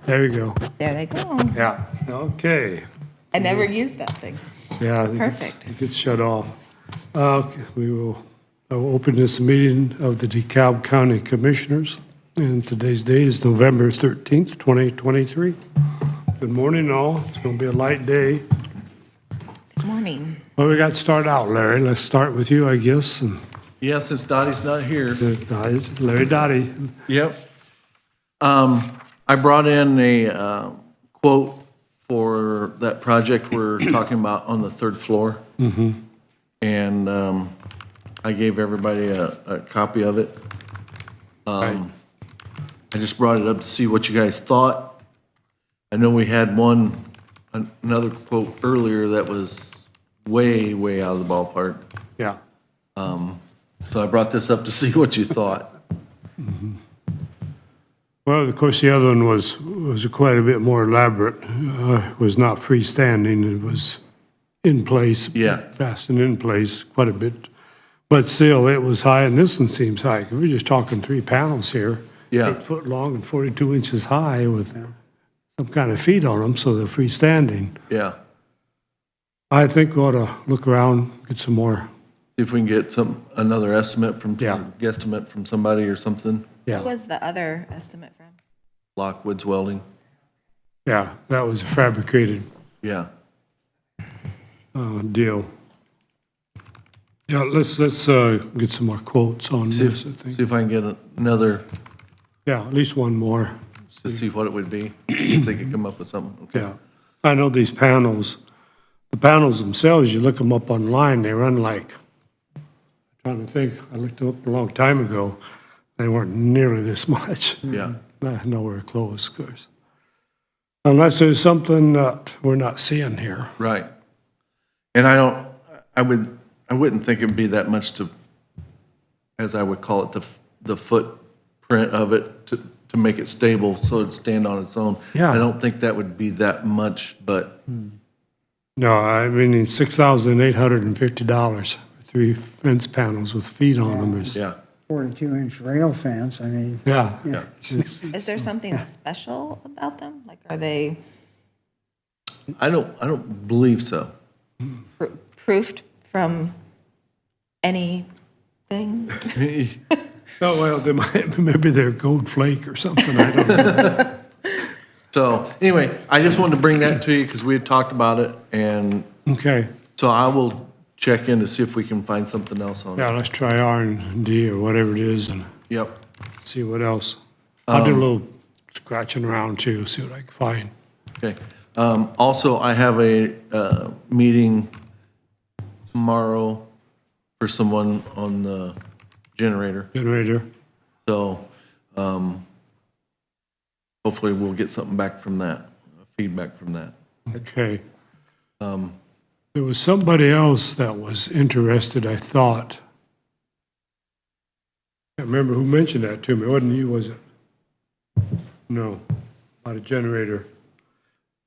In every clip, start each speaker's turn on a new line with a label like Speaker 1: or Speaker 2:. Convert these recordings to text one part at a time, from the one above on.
Speaker 1: There you go.
Speaker 2: There they go.
Speaker 1: Yeah, okay.
Speaker 2: I never used that thing.
Speaker 1: Yeah,
Speaker 2: Perfect.
Speaker 1: it gets shut off. Okay, we will open this meeting of the DeKalb County Commissioners. And today's date is November 13th, 2023. Good morning, all. It's going to be a light day.
Speaker 2: Good morning.
Speaker 1: Well, we got to start out, Larry. Let's start with you, I guess. And
Speaker 3: Yeah, since Dottie's not here.
Speaker 1: there's Larry Dottie.
Speaker 3: Yep. I brought in a quote for that project we're talking about on the third floor. Mm-hmm. And I gave everybody a copy of it.
Speaker 1: Right.
Speaker 3: I just brought it up to see what you guys thought. I know we had another quote earlier that was way, way out of the ballpark.
Speaker 1: Yeah.
Speaker 3: So I brought this up to see what you thought.
Speaker 1: Well, of course, the other one was quite a bit more elaborate. It was not freestanding. It was in place.
Speaker 3: Yeah.
Speaker 1: Fastened in place quite a bit. But still, it was high, and this one seems high. We're just talking 3 panels here.
Speaker 3: Yeah.
Speaker 1: 8 foot long and 42 inches high with some kind of feet on them, so they're freestanding.
Speaker 3: Yeah.
Speaker 1: I think we ought to look around, get some more.
Speaker 3: See if we can get another estimate
Speaker 1: Yeah.
Speaker 3: guesstimate from somebody or something.
Speaker 1: Yeah.
Speaker 2: What was the other estimate from?
Speaker 3: Lockwood's Welding.
Speaker 1: Yeah, that was a fabricated
Speaker 3: Yeah.
Speaker 1: deal. Yeah, let's get some more quotes on
Speaker 3: See
Speaker 1: this, I think.
Speaker 3: if I can get another,
Speaker 1: Yeah, at least one more.
Speaker 3: to see what it would be, if they could come up with something. Okay.
Speaker 1: Yeah. I know these panels, the panels themselves, you look them up online, they run like, I'm trying to think, I looked them up a long time ago. They weren't nearly this much.
Speaker 3: Yeah.
Speaker 1: Nowhere close, of course. Unless there's something that we're not seeing here.
Speaker 3: Right. And I wouldn't think it'd be that much to, as I would call it, the footprint of it to make it stable so it'd stand on its own.
Speaker 1: Yeah.
Speaker 3: I don't think that would be that much, but
Speaker 1: No, I mean, $6,850 for 3 fence panels with feet on them is,
Speaker 3: yeah.
Speaker 4: 42-inch rail fence, I mean,
Speaker 1: yeah.
Speaker 3: Yeah.
Speaker 2: Is there something special about them? Like, are they
Speaker 3: I don't believe so.
Speaker 2: proofed from anything?
Speaker 1: Oh, well, they might, maybe they're gold flake or something, I don't know.
Speaker 3: So anyway, I just wanted to bring that to you because we had talked about it, and
Speaker 1: Okay,
Speaker 3: so I will check in to see if we can find something else on it.
Speaker 1: yeah, let's try R&D or whatever it is and
Speaker 3: Yep.
Speaker 1: see what else. I'll do a little scratching around too, see what I can find.
Speaker 3: Okay. Also, I have a meeting tomorrow for someone on the generator.
Speaker 1: Generator,
Speaker 3: So hopefully we'll get something back from that, feedback from that.
Speaker 1: okay. There was somebody else that was interested, I thought. I can't remember who mentioned that to me. It wasn't you, was it? No, about a generator.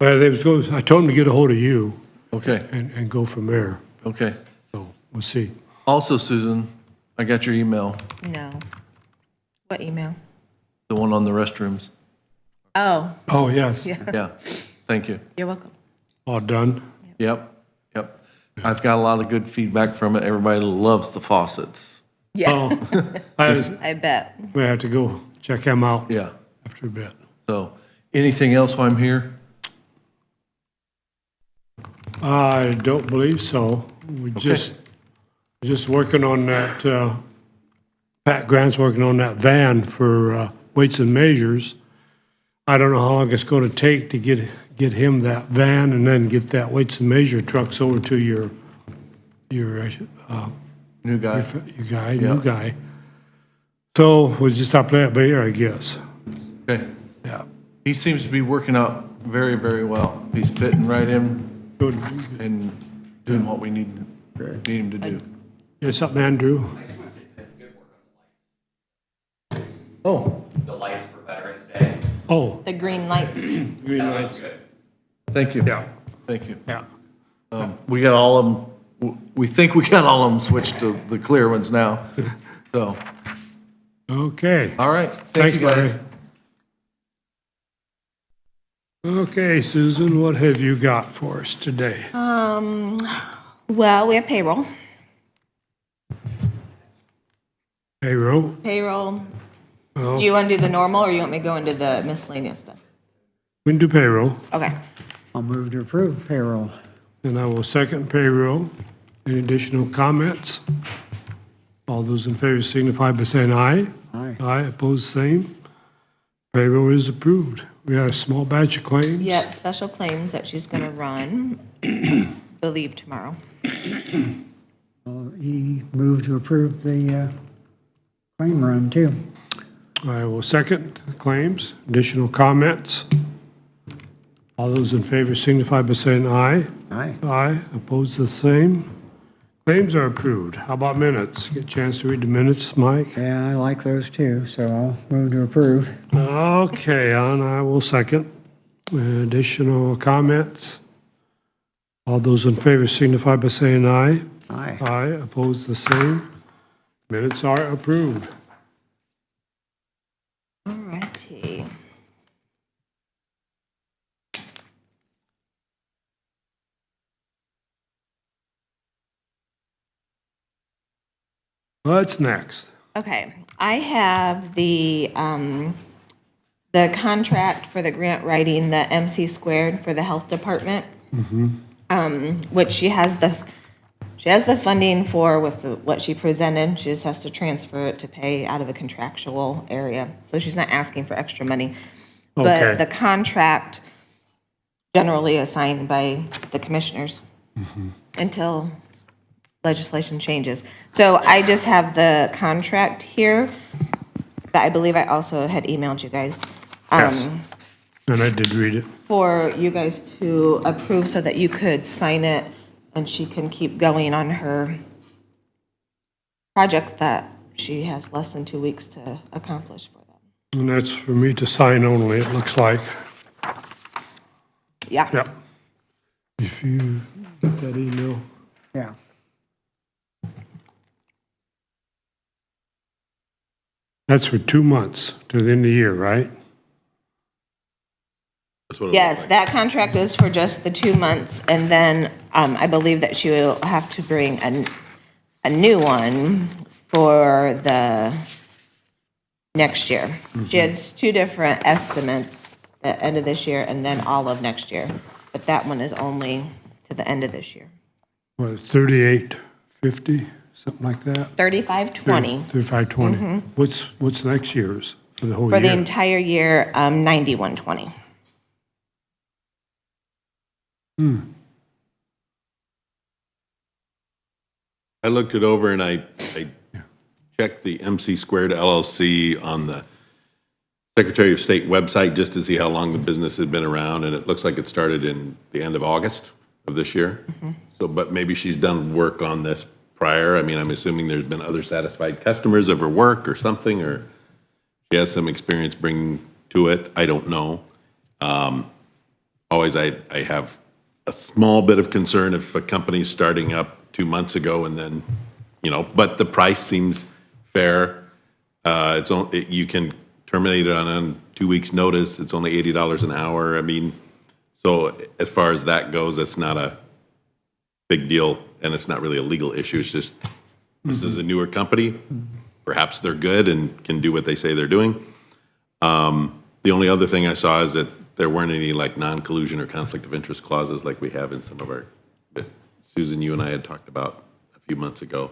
Speaker 1: Well, they was going, I told them to get a hold of you
Speaker 3: Okay,
Speaker 1: and go from there.
Speaker 3: okay.
Speaker 1: So we'll see.
Speaker 3: Also, Susan, I got your email,
Speaker 2: No. What email?
Speaker 3: the one on the restrooms.
Speaker 2: Oh,
Speaker 1: Oh, yes,
Speaker 2: yeah.
Speaker 3: Yeah, thank you.
Speaker 2: You're welcome.
Speaker 1: all done.
Speaker 3: Yep, yep. I've got a lot of good feedback from it. Everybody loves the faucets.
Speaker 2: Yeah,
Speaker 1: Oh,
Speaker 2: I bet.
Speaker 1: we have to go check them out
Speaker 3: Yeah.
Speaker 1: after a bit.
Speaker 3: So, anything else while I'm here?
Speaker 1: I don't believe so. We just working on that, Pat Grant's working on that van for weights and measures. I don't know how long it's going to take to get him that van and then get that weights and measure trucks over to your
Speaker 3: New guy?
Speaker 1: new guy. So we'll just stop that by here, I guess.
Speaker 3: Okay.
Speaker 1: Yeah.
Speaker 3: He seems to be working out very, very well. He's fitting right in
Speaker 1: Good.
Speaker 3: and doing what we need him to do.
Speaker 1: Yes, something, Andrew?
Speaker 3: Oh,
Speaker 5: The lights for Veterans Day.
Speaker 1: Oh,
Speaker 2: The green lights.
Speaker 1: green lights.
Speaker 3: thank you.
Speaker 1: Yeah,
Speaker 3: Thank you.
Speaker 1: yeah.
Speaker 3: We got all of them, we think we got all of them switched to the clear ones now. So,
Speaker 1: Okay.
Speaker 3: all right. Thank
Speaker 1: Thanks,
Speaker 3: you, guys.
Speaker 1: Larry. Okay, Susan, what have you got for us today?
Speaker 2: Well, we have payroll.
Speaker 1: Payroll?
Speaker 2: Payroll.
Speaker 1: Well,
Speaker 2: Do you want to do the normal or you want me to go into the miscellaneous stuff?
Speaker 1: we can do payroll,
Speaker 2: Okay.
Speaker 4: I'll move to approve payroll.
Speaker 1: and I will second payroll. Any additional comments? All those in favor signify by saying aye.
Speaker 4: Aye.
Speaker 1: Aye, opposed, same. Payroll is approved. We have a small batch of claims.
Speaker 2: Yep, special claims that she's going to run, believe tomorrow.
Speaker 4: He moved to approve the claim run too.
Speaker 1: I will second the claims. Additional comments? All those in favor signify by saying aye.
Speaker 4: Aye.
Speaker 1: Aye, opposed, the same. Claims are approved. How about minutes? Get a chance to read the minutes, Mike?
Speaker 4: Yeah, I like those too, so I'll move to approve.
Speaker 1: Okay, and I will second. Additional comments? All those in favor signify by saying aye.
Speaker 4: Aye.
Speaker 1: Aye, opposed, the same. Minutes are approved.
Speaker 2: All righty.
Speaker 1: What's next?
Speaker 2: Okay, I have the contract for the grant writing, the MC squared for the health department. Which she has the funding for with what she presented. She just has to transfer it to pay out of a contractual area. So she's not asking for extra money.
Speaker 1: Okay.
Speaker 2: But the contract generally is signed by the commissioners until legislation changes. So I just have the contract here that I believe I also had emailed you guys.
Speaker 1: Yes. And I did read it.
Speaker 2: For you guys to approve so that you could sign it and she can keep going on her project that she has less than 2 weeks to accomplish for them.
Speaker 1: And that's for me to sign only, it looks like.
Speaker 2: Yeah.
Speaker 1: Yep. If you get that email.
Speaker 4: Yeah.
Speaker 1: That's for 2 months to the end of the year, right?
Speaker 6: That's what it
Speaker 2: Yes,
Speaker 6: looks like.
Speaker 2: that contract is for just the 2 months, and then I believe that she will have to bring a new one for the next year. She has 2 different estimates, the end of this year and then all of next year, but that one is only to the end of this year.
Speaker 1: What, 3850, something like that?
Speaker 2: 3520
Speaker 1: 3520. What's next year's for the whole
Speaker 2: for the
Speaker 1: year?
Speaker 2: entire year, 9120.
Speaker 6: I looked it over and I checked the MC Squared LLC on the Secretary of State website just to see how long the business had been around, and it looks like it started in the end of August of this year. So, but maybe she's done work on this prior. I mean, I'm assuming there's been other satisfied customers of her work or something, or she has some experience bringing to it. I don't know. Always, I have a small bit of concern if a company's starting up 2 months ago and then, but the price seems fair. You can terminate it on 2 weeks' notice. It's only $80 an hour. I mean, so as far as that goes, it's not a big deal, and it's not really a legal issue. It's just, this is a newer company. Perhaps they're good and can do what they say they're doing. The only other thing I saw is that there weren't any like non-collusion or conflict of interest clauses like we have in some of our, that Susan, you and I had talked about a few months ago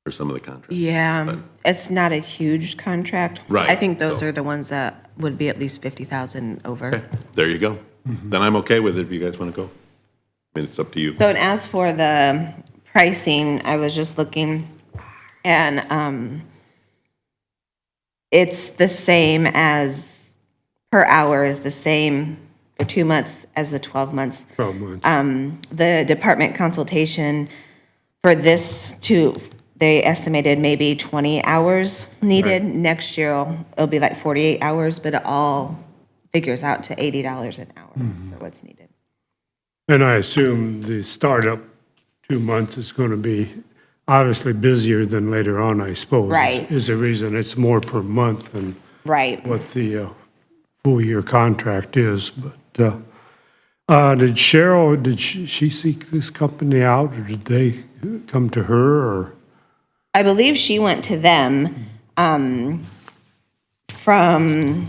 Speaker 6: for some of the contracts.
Speaker 2: Yeah, it's not a huge contract.
Speaker 6: Right,
Speaker 2: I think those
Speaker 6: so-
Speaker 2: are the ones that would be at least 50,000 over.
Speaker 6: Okay, there you go. Then I'm okay with it if you guys want to go. I mean, it's up to you.
Speaker 2: So, and as for the pricing, I was just looking, and it's the same as, per hour is the same for 2 months as the 12 months.
Speaker 1: 12 months.
Speaker 2: The department consultation for this they estimated maybe 20 hours needed. Next year, it'll be like 48 hours, but it all figures out to $80 an hour for what's needed.
Speaker 1: And I assume the startup 2 months is going to be obviously busier than later on, I suppose.
Speaker 2: Right.
Speaker 1: Is the reason it's more per month than
Speaker 2: Right.
Speaker 1: what the full-year contract is, but did Cheryl, did she seek this company out, or did they come to her, or?
Speaker 2: I believe she went to them from,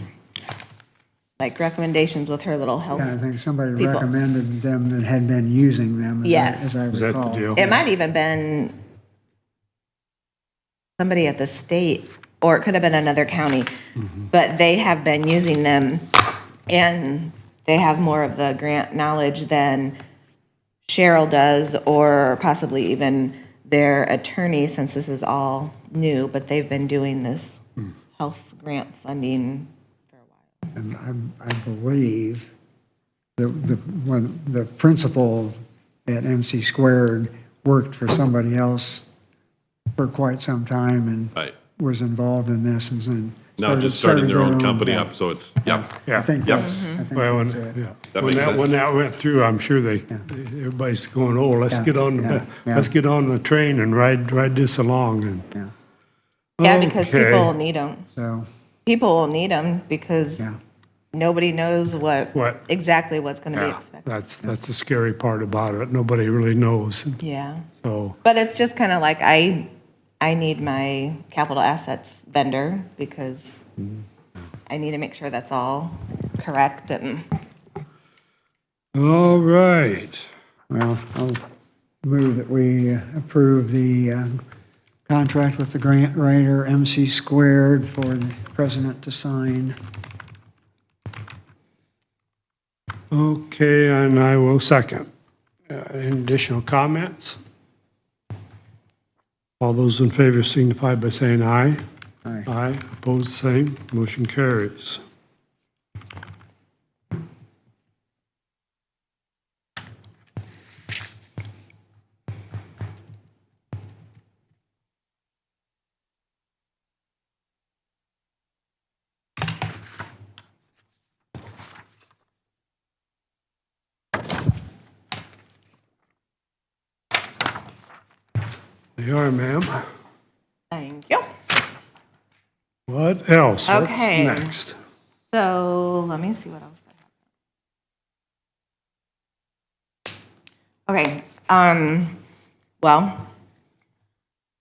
Speaker 2: like, recommendations with her little help.
Speaker 4: Yeah, I think somebody
Speaker 2: People.
Speaker 4: recommended them that had been using them,
Speaker 2: Yes.
Speaker 4: as I
Speaker 1: Is that the
Speaker 4: recall.
Speaker 1: deal?
Speaker 2: It might even been somebody at the state, or it could have been another county, but they have been using them, and they have more of the grant knowledge than Cheryl does, or possibly even their attorney, since this is all new, but they've been doing this health grant funding for a while.
Speaker 4: And I believe when the principal at MC Squared worked for somebody else for quite some time and
Speaker 6: Right.
Speaker 4: was involved in this and then.
Speaker 6: Now just starting their own company
Speaker 4: yeah.
Speaker 6: up, so it's, yeah.
Speaker 4: I think
Speaker 6: Yep.
Speaker 4: that's, I think
Speaker 1: Well,
Speaker 4: that's it.
Speaker 1: yeah.
Speaker 6: That
Speaker 1: When
Speaker 6: makes
Speaker 1: when
Speaker 6: sense.
Speaker 1: that went through, I'm sure everybody's going, oh, let's
Speaker 4: Yeah,
Speaker 1: get on,
Speaker 4: yeah, yeah.
Speaker 1: let's get on the train and ride this along, and.
Speaker 4: Yeah,
Speaker 2: Yeah, because
Speaker 1: Okay.
Speaker 2: people will need them.
Speaker 4: so,
Speaker 2: People will need them because
Speaker 4: yeah.
Speaker 2: nobody knows
Speaker 1: What?
Speaker 2: exactly what's going to be
Speaker 1: Yeah,
Speaker 2: expected.
Speaker 1: that's the scary part about it. Nobody really knows,
Speaker 2: Yeah.
Speaker 1: so,
Speaker 2: But it's just kind of like, I need my capital assets vendor because I need to make sure that's all correct and.
Speaker 1: all right.
Speaker 4: Well, I'll move that we approve the contract with the grant writer, MC Squared, for the president to sign.
Speaker 1: Okay, and I will second. Any additional comments? All those in favor signify by saying aye.
Speaker 4: Aye.
Speaker 1: Aye, opposed, same, motion carries. There you are, ma'am.
Speaker 2: Thank you.
Speaker 1: What else?
Speaker 2: Okay.
Speaker 1: What's next?
Speaker 2: So let me see what else I have. Okay, well,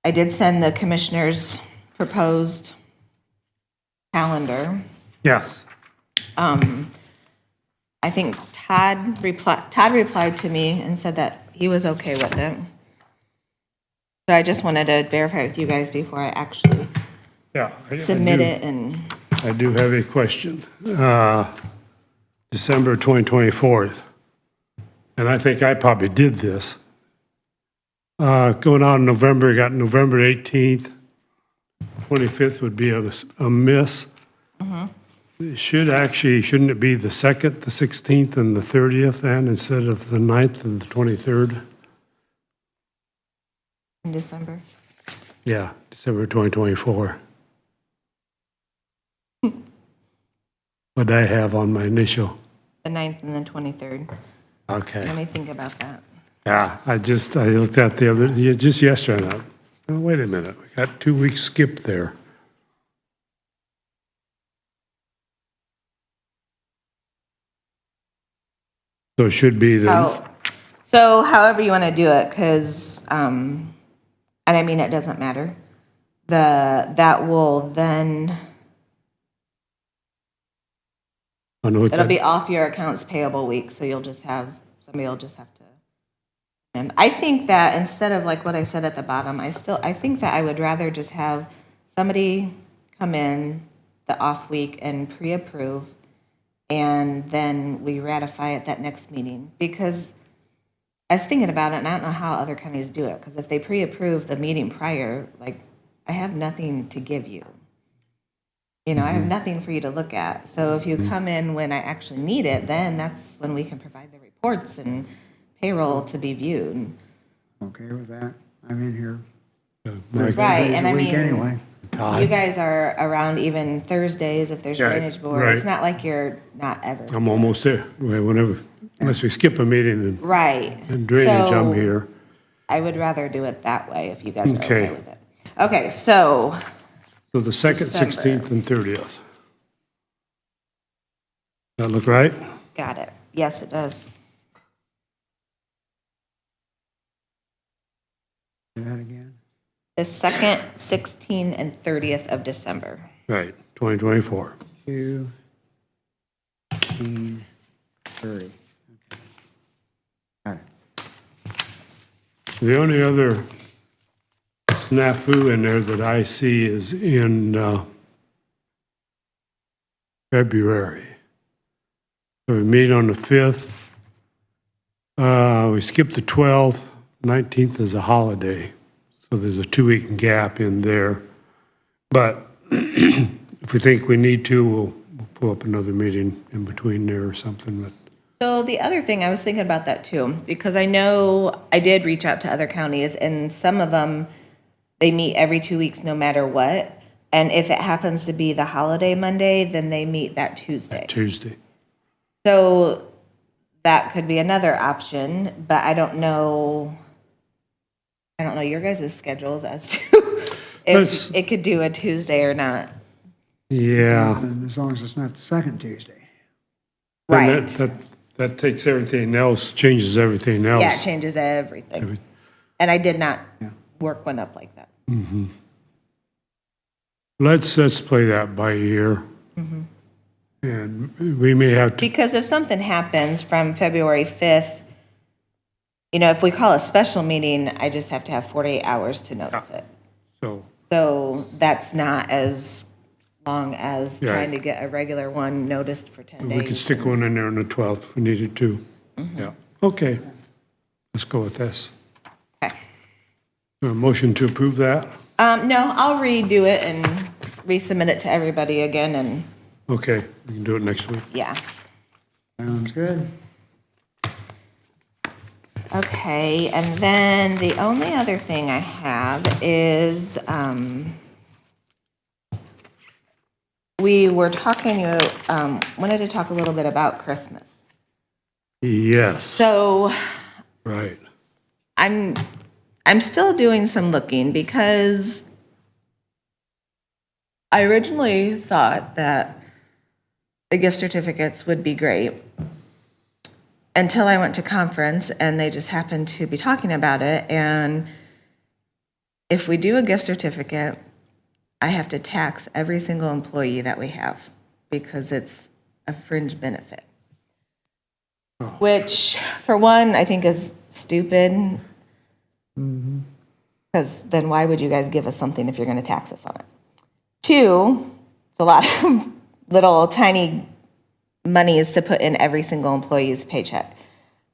Speaker 2: I did send the commissioner's proposed calendar.
Speaker 1: Yes.
Speaker 2: I think Todd replied to me and said that he was okay with it. So I just wanted to verify with you guys before I actually
Speaker 1: Yeah. I
Speaker 2: submit
Speaker 1: do-
Speaker 2: it and,
Speaker 1: I do have a question. December 2024, and I think I probably did this. Going on in November, you got November 18th, 25th would be a miss. It shouldn't it be the 2nd, the 16th, and the 30th then, instead of the 9th and the 23rd?
Speaker 2: in December.
Speaker 1: Yeah, December 2024. What I have on my initial,
Speaker 2: The 9th and the 23rd.
Speaker 1: okay.
Speaker 2: Let me think about that.
Speaker 1: Yeah, I looked at just yesterday, and I thought, oh, wait a minute, we got 2 weeks skipped there. So it should be the,
Speaker 2: Oh, so however you want to do it, because, and I mean, it doesn't matter. That will then,
Speaker 1: I know it's,
Speaker 2: it'll be off your accounts payable week, so somebody will just have to. And I think that instead of like what I said at the bottom, I think that I would rather just have somebody come in the off week and pre-approve, and then we ratify it that next meeting. Because I was thinking about it, and I don't know how other counties do it, because if they pre-approve the meeting prior, like, I have nothing to give you. You know, I have nothing for you to look at. So if you come in when I actually need it, then that's when we can provide the reports and payroll to be viewed.
Speaker 4: Okay with that? I'm in here
Speaker 1: Mike,
Speaker 2: Right,
Speaker 4: days
Speaker 2: and
Speaker 4: a
Speaker 2: I
Speaker 4: week
Speaker 2: mean,
Speaker 4: anyway.
Speaker 2: you guys are around even Thursdays if there's
Speaker 1: Yeah,
Speaker 2: drainage board. It's
Speaker 1: right.
Speaker 2: not like you're not ever.
Speaker 1: I'm almost there, whenever, unless we skip a meeting
Speaker 2: Right.
Speaker 1: and drainage,
Speaker 2: So
Speaker 1: I'm here.
Speaker 2: I would rather do it that way if you guys are
Speaker 1: Okay.
Speaker 2: okay with it. Okay, so
Speaker 1: So the 2nd,
Speaker 2: December.
Speaker 1: 16th, and 30th. that look right?
Speaker 2: Got it. Yes, it does.
Speaker 4: Do that again.
Speaker 2: The 2nd, 16th, and 30th of December.
Speaker 1: Right, 2024.
Speaker 4: 2, 15, 30. Okay. Got it.
Speaker 1: The only other snafu in there that I see is in February. So we meet on the 5th. We skip the 12th, 19th is a holiday, so there's a 2-week gap in there. But if we think we need to, we'll pull up another meeting in between there or something. But
Speaker 2: So the other thing, I was thinking about that too, because I know I did reach out to other counties, and some of them, they meet every 2 weeks no matter what. And if it happens to be the holiday Monday, then they meet that Tuesday.
Speaker 1: Tuesday.
Speaker 2: So that could be another option, but I don't know your guys' schedules as to
Speaker 1: Let's-
Speaker 2: if it could do a Tuesday or not.
Speaker 1: Yeah.
Speaker 4: And as long as it's not the second Tuesday.
Speaker 1: And
Speaker 2: Right.
Speaker 1: that takes everything else, changes everything else.
Speaker 2: Yeah, it changes everything. And I did not work one up like that.
Speaker 1: Let's play that by ear.
Speaker 2: Mm-hmm.
Speaker 1: And we may have to,
Speaker 2: Because if something happens from February 5th, if we call a special meeting, I just have to have 48 hours to notice it.
Speaker 1: so,
Speaker 2: So that's not as long as
Speaker 1: Yeah.
Speaker 2: trying to get a regular one noticed for 10 days.
Speaker 1: we could stick one in there on the 12th if we needed to.
Speaker 2: Mm-hmm.
Speaker 1: Yeah, okay. Let's go with this.
Speaker 2: Okay.
Speaker 1: A motion to approve that?
Speaker 2: No, I'll redo it and resubmit it to everybody again, and
Speaker 1: Okay, we can do it next week.
Speaker 2: yeah.
Speaker 4: Sounds good.
Speaker 2: Okay, and then the only other thing I have is, we were talking, wanted to talk a little bit about Christmas.
Speaker 1: Yes,
Speaker 2: So
Speaker 1: right.
Speaker 2: I'm still doing some looking because I originally thought that the gift certificates would be great until I went to conference and they just happened to be talking about it. And if we do a gift certificate, I have to tax every single employee that we have because it's a fringe benefit. Which, for one, I think is stupid. Because then why would you guys give us something if you're going to tax us on it? 2, it's a lot of little tiny monies to put in every single employee's paycheck.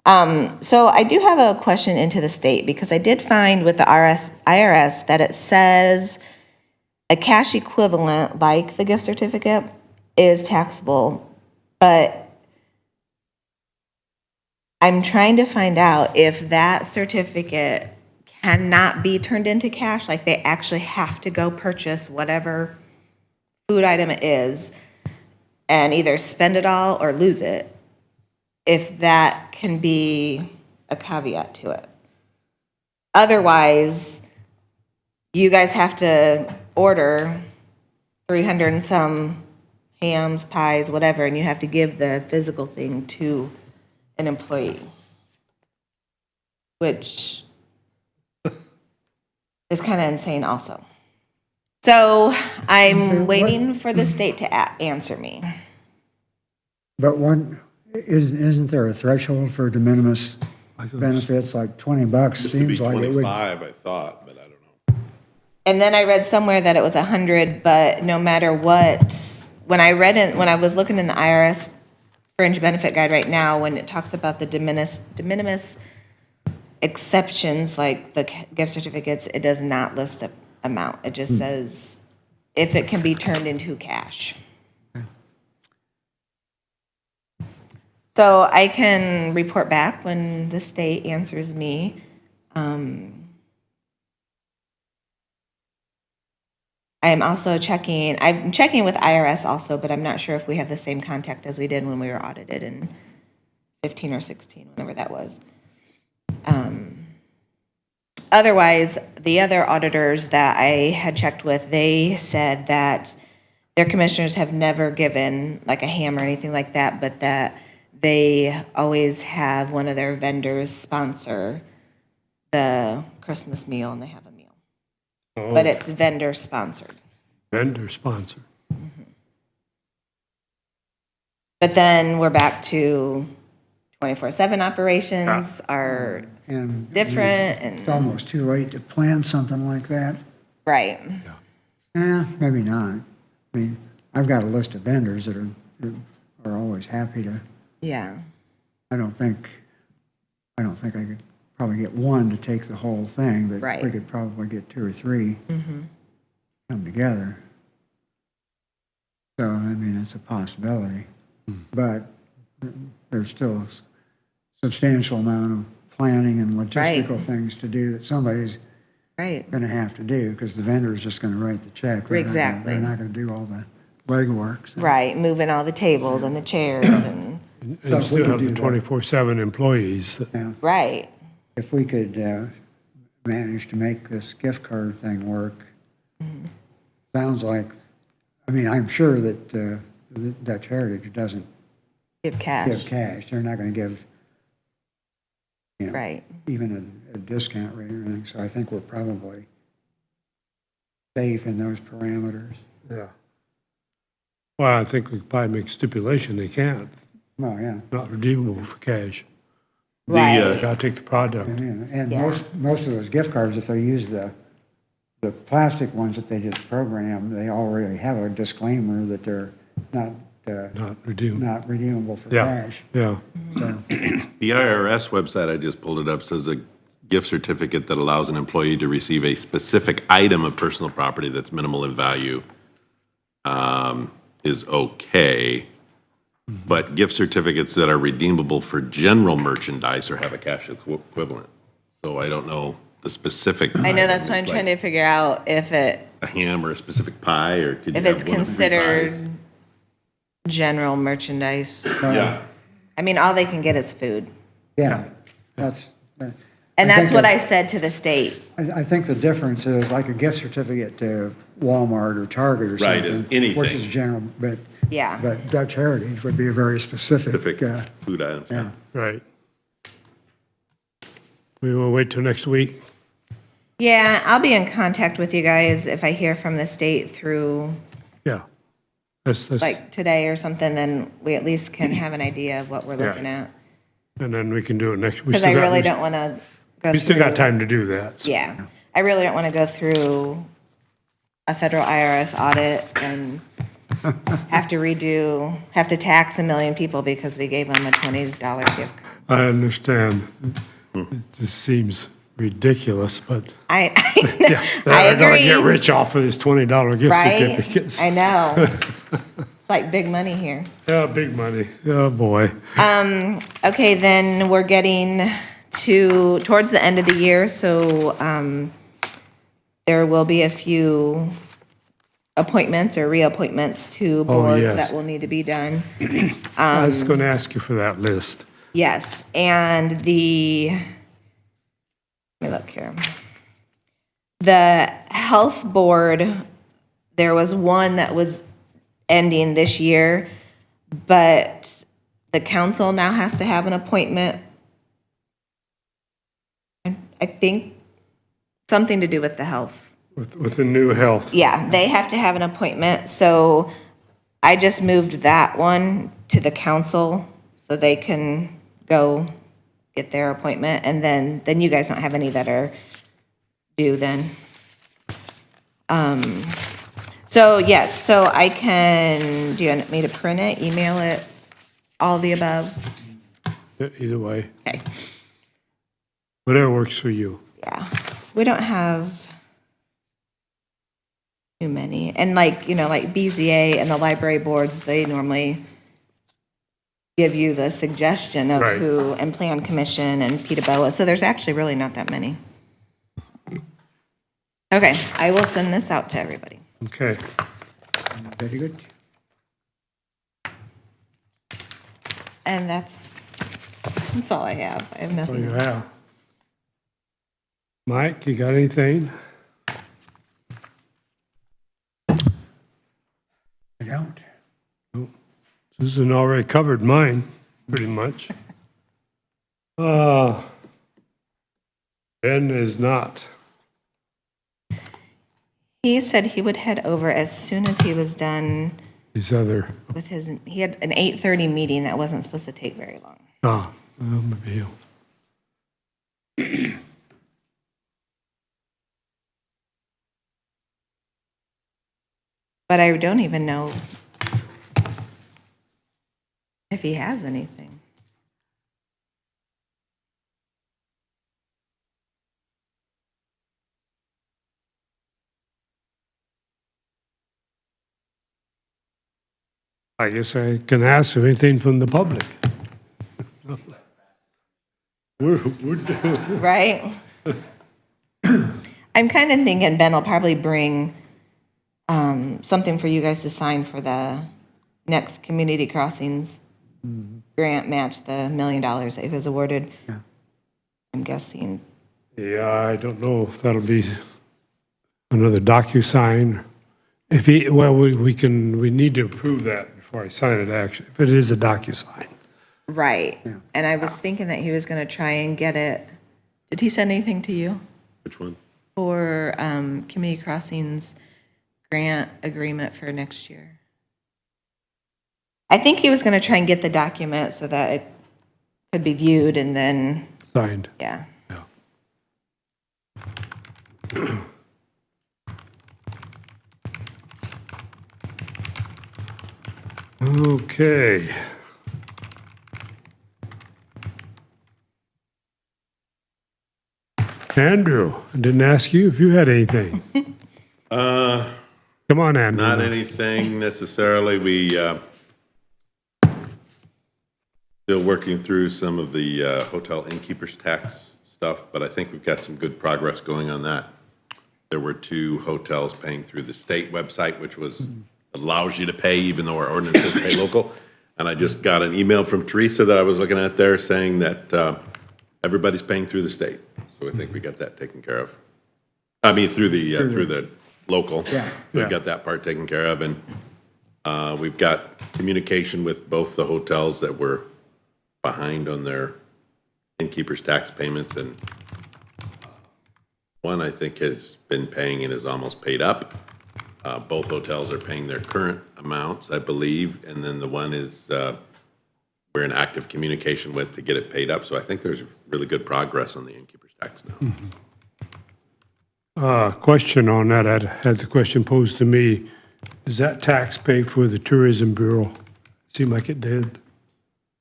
Speaker 2: So I do have a question into the state because I did find with the IRS that it says a cash equivalent like the gift certificate is taxable, but I'm trying to find out if that certificate cannot be turned into cash, like they actually have to go purchase whatever food item it is and either spend it all or lose it, if that can be a caveat to it. Otherwise, you guys have to order 300 and some hams, pies, whatever, and you have to give the physical thing to an employee, which is kind of insane also. So I'm waiting for the state to answer me.
Speaker 4: But isn't there a threshold for de minimis benefits, like $20?
Speaker 6: Used to be
Speaker 4: Seems like it would.
Speaker 6: 25, I thought, but I don't know.
Speaker 2: And then I read somewhere that it was 100, but no matter what, when I was looking in the IRS fringe benefit guide right now, when it talks about the de minimis exceptions, like the gift certificates, it does not list a amount. It just says if it can be turned into cash. So I can report back when the state answers me. I am also I'm checking with IRS also, but I'm not sure if we have the same contact as we did when we were audited in 15 or 16, whenever that was. Otherwise, the other auditors that I had checked with, they said that their commissioners have never given like a ham or anything like that, but that they always have one of their vendors sponsor the Christmas meal, and they have a meal. But it's vendor sponsored.
Speaker 1: Vendor sponsor.
Speaker 2: But then we're back to 24/7 operations are
Speaker 4: And
Speaker 2: different
Speaker 4: it's
Speaker 2: and,
Speaker 4: almost too late to plan something like that.
Speaker 2: right,
Speaker 4: Maybe not. I mean, I've got a list of vendors that are always happy to,
Speaker 2: yeah,
Speaker 4: I don't think I could probably get one to take the whole thing, but
Speaker 2: Right.
Speaker 4: we could probably get two or three come together. So, I mean, it's a possibility. But there's still a substantial amount of planning and logistical things to do that somebody's
Speaker 2: right,
Speaker 4: going to have to do, because the vendor is just going to write the check.
Speaker 2: Exactly.
Speaker 4: They're not going to do all the legwork. So.
Speaker 2: right, moving all the tables and the chairs and,
Speaker 1: And
Speaker 4: So
Speaker 1: you
Speaker 4: we
Speaker 1: still
Speaker 4: could
Speaker 1: have
Speaker 4: do
Speaker 1: the
Speaker 4: that.
Speaker 1: 24/7 employees.
Speaker 4: Yeah.
Speaker 2: right,
Speaker 4: If we could manage to make this gift card thing work, sounds like, I mean, I'm sure that Dutch Heritage doesn't
Speaker 2: give
Speaker 4: give
Speaker 2: cash,
Speaker 4: cash. They're not going to give,
Speaker 2: right,
Speaker 4: even a discount rate or anything. So I think we're probably safe in those parameters.
Speaker 1: Yeah. Well, I think we could probably make stipulation they can't,
Speaker 4: Well, yeah.
Speaker 1: not redeemable for cash.
Speaker 2: right,
Speaker 1: Gotta take the product.
Speaker 4: And
Speaker 2: Yeah.
Speaker 4: most of those gift cards, if they use the plastic ones that they just program, they already have a disclaimer that they're not
Speaker 1: Not redeemable.
Speaker 4: not redeemable for
Speaker 1: Yeah,
Speaker 4: cash.
Speaker 1: yeah.
Speaker 4: So,
Speaker 6: The IRS website, I just pulled it up, says a gift certificate that allows an employee to receive a specific item of personal property that's minimal in value is okay. But gift certificates that are redeemable for general merchandise or have a cash equivalent. So I don't know the specific.
Speaker 2: I know, that's why I'm trying to figure out if
Speaker 6: A ham or a specific pie, or could you
Speaker 2: if
Speaker 6: have
Speaker 2: it's
Speaker 6: one of three
Speaker 2: considered
Speaker 6: pies?
Speaker 2: general merchandise.
Speaker 6: Yeah.
Speaker 2: I mean, all they can get is food.
Speaker 4: yeah, that's.
Speaker 2: And
Speaker 4: I
Speaker 2: that's
Speaker 4: think
Speaker 2: what
Speaker 4: that-
Speaker 2: I said to the state.
Speaker 4: I think the difference is like a gift certificate to Walmart or Target or something.
Speaker 6: Right, is anything.
Speaker 4: Which is general, but.
Speaker 2: Yeah.
Speaker 4: But Dutch Heritage would be a very specific.
Speaker 6: Specific food items.
Speaker 4: Yeah.
Speaker 1: Right. We will wait till next week.
Speaker 2: Yeah, I'll be in contact with you guys if I hear from the state through
Speaker 1: Yeah. That's,
Speaker 2: like today or something, then we at least can have an idea of what we're looking at.
Speaker 1: and then we can do it next.
Speaker 2: Because I really don't want to go through.
Speaker 1: We still got time to do that. so.
Speaker 2: Yeah, I really don't want to go through a federal IRS audit and have to tax a million people because we gave them a $20 gift card.
Speaker 1: I understand. It just seems ridiculous, but
Speaker 2: I
Speaker 1: yeah,
Speaker 2: I
Speaker 1: they're gonna
Speaker 2: agree.
Speaker 1: get rich off of these $20 gift
Speaker 2: Right?
Speaker 1: certificates.
Speaker 2: I know. It's like big money here.
Speaker 1: Yeah, big money. Oh, boy.
Speaker 2: Okay, then we're getting towards the end of the year, so there will be a few appointments or reappointments to boards
Speaker 1: yes.
Speaker 2: that will need to be done.
Speaker 1: I was gonna ask you for that list.
Speaker 2: Yes, and let me look here. The health board, there was one that was ending this year, but the council now has to have an appointment. I think something to do with the health.
Speaker 1: With the new health.
Speaker 2: Yeah, they have to have an appointment, so I just moved that one to the council so they can go get their appointment, and then you guys don't have any that are due then. So yes, so I can, do you want me to print it, email it, all the above?
Speaker 1: Either way,
Speaker 2: Okay,
Speaker 1: whatever works for you.
Speaker 2: yeah, we don't have too many, and like, like BZA and the library boards, they normally give you the suggestion of
Speaker 1: Right.
Speaker 2: who, and Plan Commission and Peterborough, so there's actually really not that many. Okay, I will send this out to everybody.
Speaker 1: Okay.
Speaker 4: Very good.
Speaker 2: And that's all I have. I have
Speaker 1: What do you
Speaker 2: nothing.
Speaker 1: have? Mike, you got anything? Susan already covered mine, pretty much. Ben is not.
Speaker 2: He said he would head over as soon as he was done
Speaker 1: These other,
Speaker 2: with he had an 8:30 meeting that wasn't supposed to take very long.
Speaker 1: well, maybe he'll.
Speaker 2: But I don't even know if he has anything.
Speaker 1: I guess I can ask if anything from the public. We're doing.
Speaker 2: Right? I'm kind of thinking Ben will probably bring something for you guys to sign for the next Community Crossings grant match, the $1 million that he was awarded. I'm guessing.
Speaker 1: Yeah, I don't know if that'll be another DocuSign. If he, well, we need to approve that before I sign it, actually, if it is a DocuSign.
Speaker 2: Right. And I was thinking that he was going to try and get it. Did he send anything to you
Speaker 6: Which one?
Speaker 2: for Community Crossings grant agreement for next year? I think he was going to try and get the document so that it could be viewed and then,
Speaker 1: Signed.
Speaker 2: yeah.
Speaker 1: Yeah. Okay. Andrew, I didn't ask you if you had anything. Come on, Andrew.
Speaker 6: Not anything necessarily. We still working through some of the hotel innkeeper's tax stuff, but I think we've got some good progress going on that. There were 2 hotels paying through the state website, which allows you to pay even though our ordinance says pay local. And I just got an email from Teresa that I was looking at there saying that everybody's paying through the state. So I think we got that taken care of. I mean, through the local.
Speaker 4: Yeah.
Speaker 6: We've got that part taken care of, and we've got communication with both the hotels that were behind on their innkeeper's tax payments, and one I think has been paying and is almost paid up. Both hotels are paying their current amounts, I believe, and then the one is we're in active communication with to get it paid up. So I think there's really good progress on the innkeeper's tax now.
Speaker 1: Question on that, I had the question posed to me. Does that tax pay for the Tourism Bureau? Seemed like it did.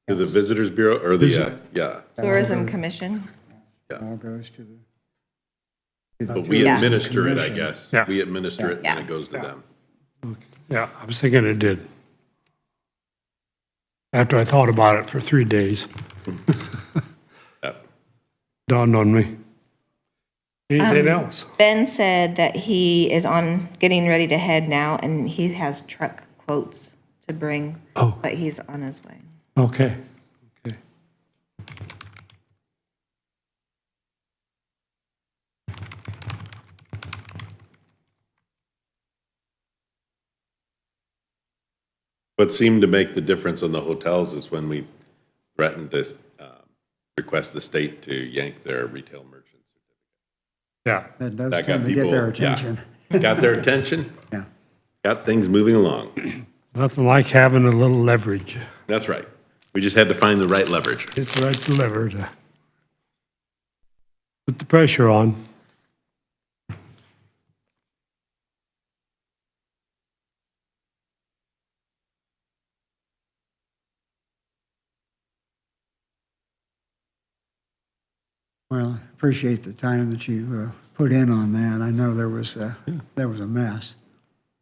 Speaker 6: To the Visitors Bureau, or the, yeah,
Speaker 2: Tourism Commission?
Speaker 4: All goes to the.
Speaker 6: but we
Speaker 2: Yeah.
Speaker 6: administer it, I
Speaker 4: Commission.
Speaker 6: guess.
Speaker 1: Yeah.
Speaker 6: We administer it, and
Speaker 2: Yeah.
Speaker 6: it goes to them.
Speaker 1: Yeah, I was thinking it did. After I thought about it for 3 days,
Speaker 6: Yep.
Speaker 1: dawned on me. Anything else?
Speaker 2: Ben said that he is getting ready to head now, and he has truck quotes to bring.
Speaker 1: Oh.
Speaker 2: But he's on his way.
Speaker 1: Okay. Okay.
Speaker 6: What seemed to make the difference on the hotels is when we threatened to request the state to yank their retail merchants.
Speaker 1: Yeah.
Speaker 4: That does
Speaker 6: That got
Speaker 4: tend to get
Speaker 6: people,
Speaker 4: their
Speaker 6: yeah.
Speaker 4: attention.
Speaker 6: Got their attention,
Speaker 4: Yeah.
Speaker 6: got things moving along.
Speaker 1: Nothing like having a little leverage.
Speaker 6: That's right. We just had to find the right leverage.
Speaker 1: It's the right lever to put the pressure on.
Speaker 4: Well, appreciate the time that you put in on that. I know there was a mess.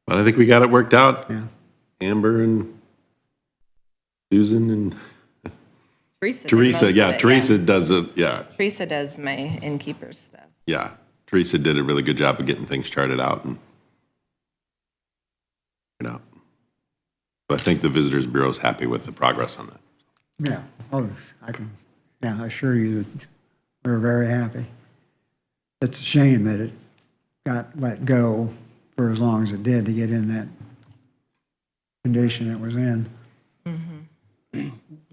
Speaker 6: But I think we got it worked out.
Speaker 4: Yeah.
Speaker 6: Amber and Susan and
Speaker 2: Teresa. did
Speaker 6: Teresa,
Speaker 2: most of
Speaker 6: yeah,
Speaker 2: it,
Speaker 6: Teresa does it, yeah,
Speaker 2: Teresa does my innkeeper's stuff.
Speaker 6: yeah. Teresa did a really good job of getting things charted out and, you know. But I think the Visitors Bureau is happy with the progress on that.
Speaker 4: Yeah. Oh, I assure you that we're very happy. It's a shame that it got let go for as long as it did to get in that condition it was in.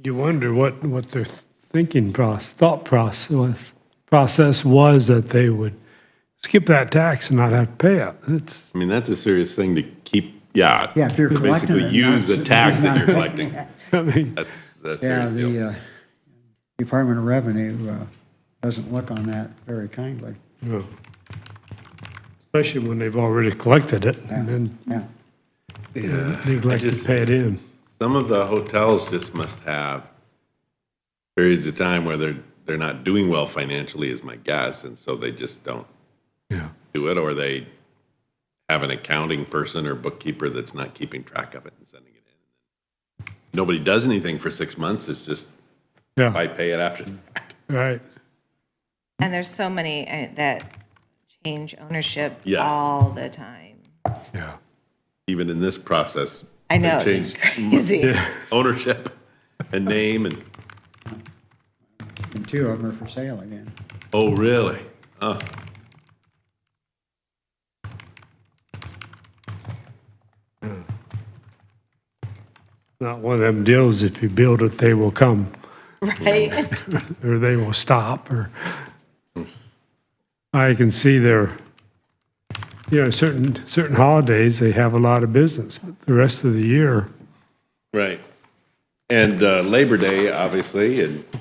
Speaker 1: You wonder what their thought process was that they would skip that tax and not have to pay it. It's,
Speaker 6: I mean, that's a serious thing to keep, yeah.
Speaker 4: Yeah, if you're collecting
Speaker 6: Basically
Speaker 4: it,
Speaker 6: use
Speaker 4: not-
Speaker 6: the tax that you're collecting.
Speaker 1: I mean,
Speaker 6: That's a
Speaker 4: Yeah,
Speaker 6: serious deal.
Speaker 4: the Department of Revenue doesn't look on that very kindly.
Speaker 1: no. Especially when they've already collected it and then
Speaker 4: Yeah,
Speaker 1: neglect to
Speaker 6: just-
Speaker 1: pay it in.
Speaker 6: Some of the hotels just must have periods of time where they're not doing well financially, is my guess, and so they just don't
Speaker 1: Yeah.
Speaker 6: do it, or they have an accounting person or bookkeeper that's not keeping track of it and sending it in. Nobody does anything for 6 months, it's just,
Speaker 1: Yeah,
Speaker 6: I pay it after the fact.
Speaker 1: right.
Speaker 2: And there's so many that change ownership
Speaker 6: Yes.
Speaker 2: all the time.
Speaker 1: Yeah.
Speaker 6: Even in this process.
Speaker 2: I know,
Speaker 6: they
Speaker 2: it's
Speaker 6: changed
Speaker 2: crazy.
Speaker 6: ownership and name and,
Speaker 4: and two of them are for sale again.
Speaker 6: oh, really? Oh,
Speaker 1: Not one of them deals, if you build it, they will come,
Speaker 2: Right?
Speaker 1: or they will stop, or I can see their, certain holidays, they have a lot of business, but the rest of the year,
Speaker 6: right. And Labor Day, obviously, and I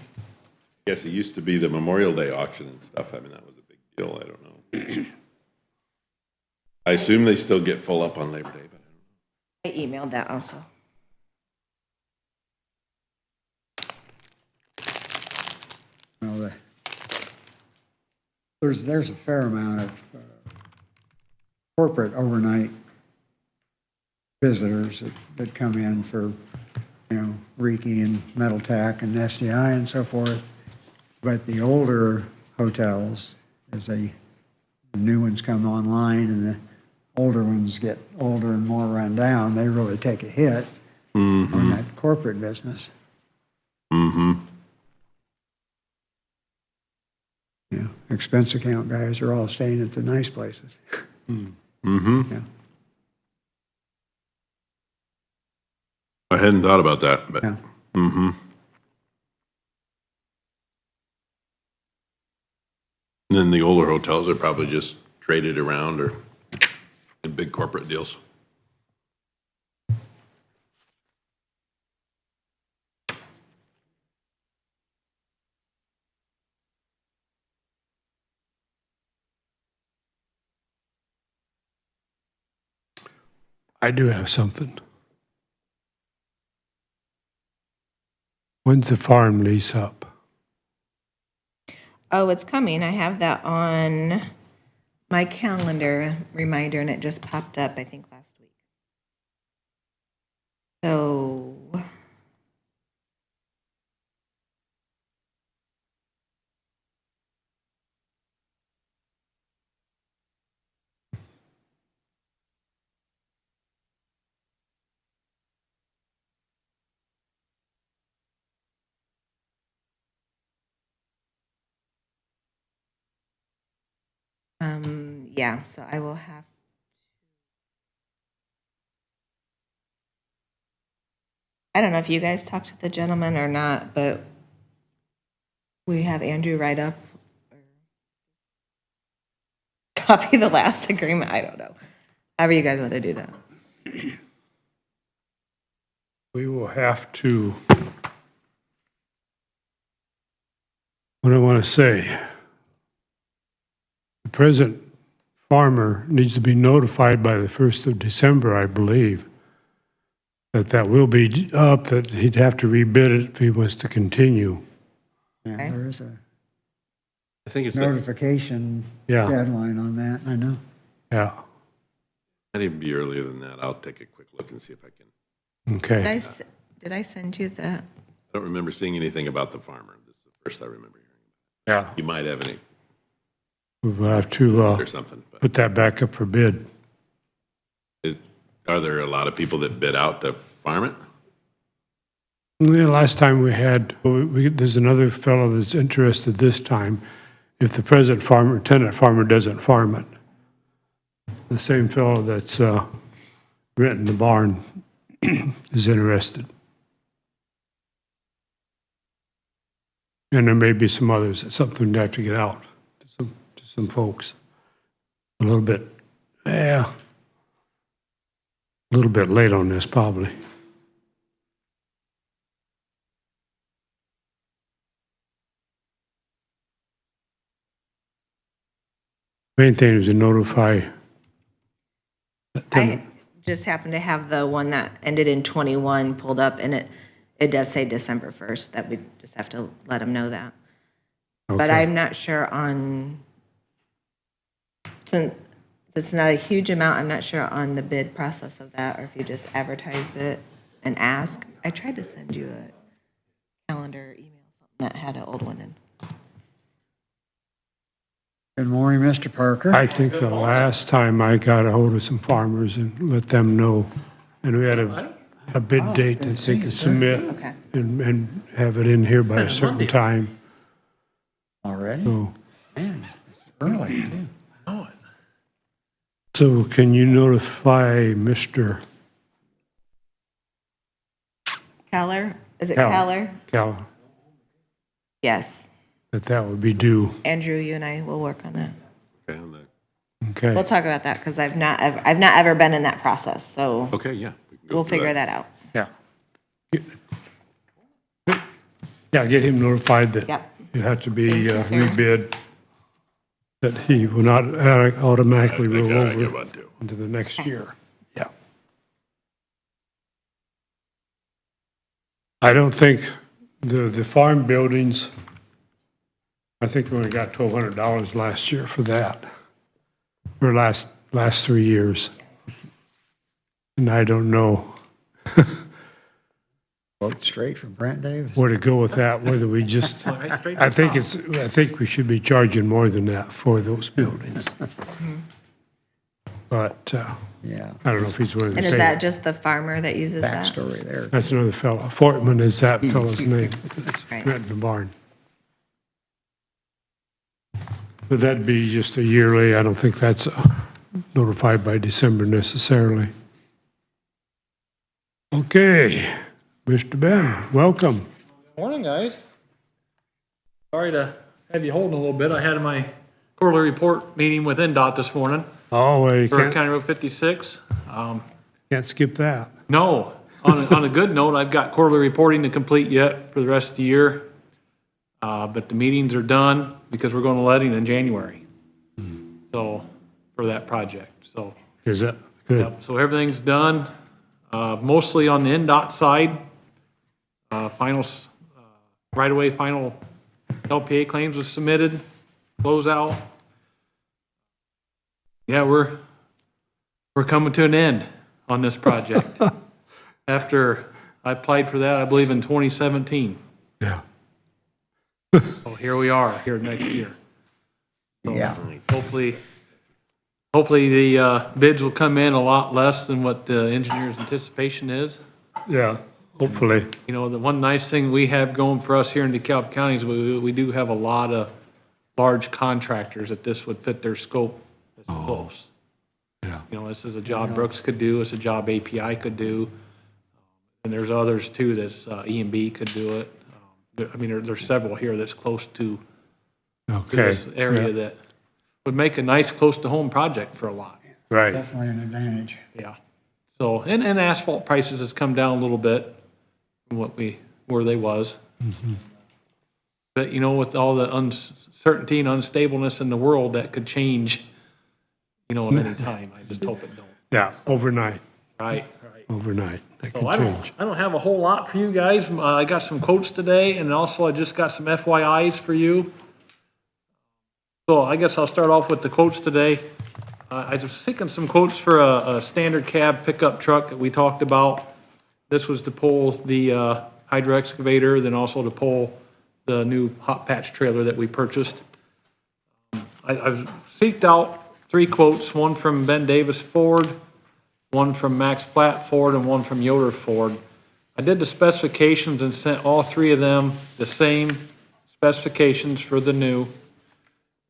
Speaker 6: guess it used to be the Memorial Day auction and stuff. I mean, that was a big deal. I don't know. I assume they still get full up on Labor Day, but I don't know.
Speaker 2: I emailed that also.
Speaker 4: Well, there's a fair amount of corporate overnight visitors that come in for, Reiki and Metal Tack and SDI and so forth. But the older hotels, as the new ones come online and the older ones get older and more run down, they really take a hit on that corporate business. Expense account guys are all staying at the nice places. Yeah.
Speaker 6: I hadn't thought about that, but,
Speaker 4: Yeah.
Speaker 6: and then the older hotels are probably just traded around or in big corporate deals.
Speaker 1: I do have something. When's the farm lease up?
Speaker 2: Oh, it's coming. I have that on my calendar reminder, and it just popped up, I think, last week. So, yeah, so I will have, I don't know if you guys talked to the gentleman or not, but we have Andrew write up or copy the last agreement. I don't know. However you guys want to do that.
Speaker 1: We will have to, what do I want to say? The present farmer needs to be notified by the 1st of December, I believe, that will be up, that he'd have to rebid it if he was to continue.
Speaker 4: Yeah,
Speaker 2: Okay.
Speaker 4: there is a
Speaker 6: I think it's,
Speaker 4: notification
Speaker 1: Yeah.
Speaker 4: deadline on that, I know.
Speaker 1: Yeah,
Speaker 6: might even be earlier than that. I'll take a quick look and see if I can.
Speaker 1: okay.
Speaker 2: Did I send you that?
Speaker 6: I don't remember seeing anything about the farmer. This is the first I remember hearing.
Speaker 1: Yeah.
Speaker 6: You might have any,
Speaker 1: We'll have to
Speaker 6: or something, but
Speaker 1: put that back up for bid.
Speaker 6: are there a lot of people that bid out to farm it?
Speaker 1: The last time we had, there's another fellow that's interested this time, if the present farmer, tenant farmer doesn't farm it. The same fellow that's renting the barn is interested. And there may be some others, that's something to have to get out to some folks. A little bit, a little bit late on this, probably. Main thing is to notify.
Speaker 2: I just happened to have the one that ended in 21 pulled up, and it does say December 1st, that we just have to let them know that. But
Speaker 1: Okay.
Speaker 2: I'm not sure on, since it's not a huge amount, I'm not sure on the bid process of that, or if you just advertise it and ask. I tried to send you a calendar email, something that had an old one in.
Speaker 4: Good morning, Mr. Parker.
Speaker 1: I think the last time I got a hold of some farmers and let them know, and we had a bid date that they could submit
Speaker 2: Okay.
Speaker 1: and have it in here by a certain time.
Speaker 4: Already?
Speaker 1: So,
Speaker 4: Man, it's early, too.
Speaker 1: so can you notify Mr.
Speaker 2: Keller? Is it
Speaker 1: Keller.
Speaker 2: Keller?
Speaker 1: Cal
Speaker 2: Yes.
Speaker 1: that would be due?
Speaker 2: Andrew, you and I will work on that.
Speaker 6: Okay, on that.
Speaker 1: Okay.
Speaker 2: We'll talk about that, because I've not ever been in that process, so
Speaker 6: Okay, yeah. we can go
Speaker 2: we'll
Speaker 6: through
Speaker 2: figure that out.
Speaker 1: Yeah. Yeah, get him notified that
Speaker 2: Yep.
Speaker 1: it had to be
Speaker 2: Thank you, sir.
Speaker 1: rebid, that he will not automatically
Speaker 6: I
Speaker 1: roll
Speaker 6: got
Speaker 1: over
Speaker 6: one too.
Speaker 1: into the next year. Yeah. I don't think the farm buildings, I think we only got $1,200 last year for that, or last 3 years. And I don't know
Speaker 4: Quote straight from Brent Davis.
Speaker 1: where to go with that, whether we just, I think we should be charging more than that for those buildings. But
Speaker 4: Yeah,
Speaker 1: I don't know if he's willing to
Speaker 2: And
Speaker 1: say
Speaker 2: is that
Speaker 1: that.
Speaker 2: just the farmer that uses that?
Speaker 4: backstory there.
Speaker 1: That's another fellow. Fortman is that fellow's name. It's
Speaker 2: Right.
Speaker 1: right in the barn. But that'd be just a yearly, I don't think that's notified by December necessarily. Okay, Mr. Ben, welcome.
Speaker 7: Morning, guys. Sorry to have you holding a little bit. I had my quarterly report meeting with NDOT this morning
Speaker 1: Oh, well, you
Speaker 7: for
Speaker 1: can't,
Speaker 7: County Road 56.
Speaker 1: can't skip that.
Speaker 7: No, on a good note, I've got quarterly reporting to complete yet for the rest of the year. But the meetings are done because we're going to letting in January. So, for that project, so.
Speaker 1: Is that good?
Speaker 7: Yep, so everything's done, mostly on the NDOT side. Finals, right-of-way final LPA claims was submitted, closeout. Yeah, we're coming to an end on this project. After I applied for that, I believe in 2017.
Speaker 1: Yeah.
Speaker 7: So here we are, here next year.
Speaker 4: Yeah,
Speaker 7: Hopefully the bids will come in a lot less than what the engineer's anticipation is.
Speaker 1: Yeah, hopefully.
Speaker 7: You know, the one nice thing we have going for us here in DeKalb County is we do have a lot of large contractors that this would fit their scope as close.
Speaker 1: Yeah.
Speaker 7: You know, this is a job Brooks could do, it's a job API could do, and there's others too, that's E&B could do it. I mean, there's several here that's close to
Speaker 1: Okay.
Speaker 7: this area that would make a nice close-to-home project for a lot.
Speaker 1: Right.
Speaker 4: definitely an advantage.
Speaker 7: Yeah. So, and asphalt prices has come down a little bit from where they was. But, you know, with all the uncertainty and unstableness in the world, that could change, you know, at any time. I just hope it don't.
Speaker 1: Yeah, overnight,
Speaker 7: Right.
Speaker 1: overnight. That
Speaker 7: So
Speaker 1: could change.
Speaker 7: I don't have a whole lot for you guys. I got some quotes today, and also I just got some FYIs for you. So I guess I'll start off with the quotes today. I was seeking some quotes for a standard cab pickup truck that we talked about. This was to pull the hydro excavator, then also to pull the new hot patch trailer that we purchased. I've seeked out 3 quotes, one from Ben Davis Ford, one from Max Platt Ford, and one from Yoder Ford. I did the specifications and sent all 3 of them the same specifications for the new.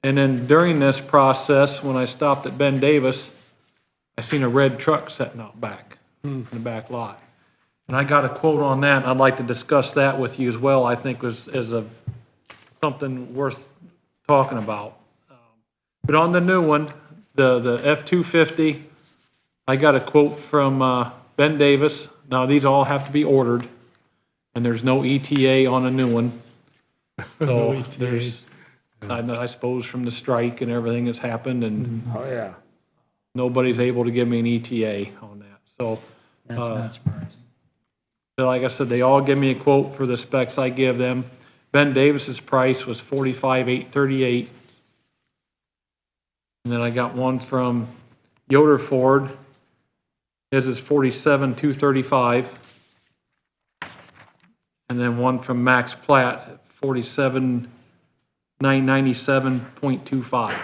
Speaker 7: And then during this process, when I stopped at Ben Davis, I seen a red truck sitting out back, in the back lot. And I got a quote on that, and I'd like to discuss that with you as well. I think is a something worth talking about. But on the new one, the F-250, I got a quote from Ben Davis. Now, these all have to be ordered, and there's no ETA on a new one. So there's, I suppose from the strike and everything that's happened, and
Speaker 1: Oh, yeah.
Speaker 7: nobody's able to give me an ETA on that. So,
Speaker 4: That's not surprising.
Speaker 7: but like I said, they all give me a quote for the specs I give them. Ben Davis's price was $45,838. And then I got one from Yoder Ford. His is $47,235. And then one from Max Platt at $47,997.25.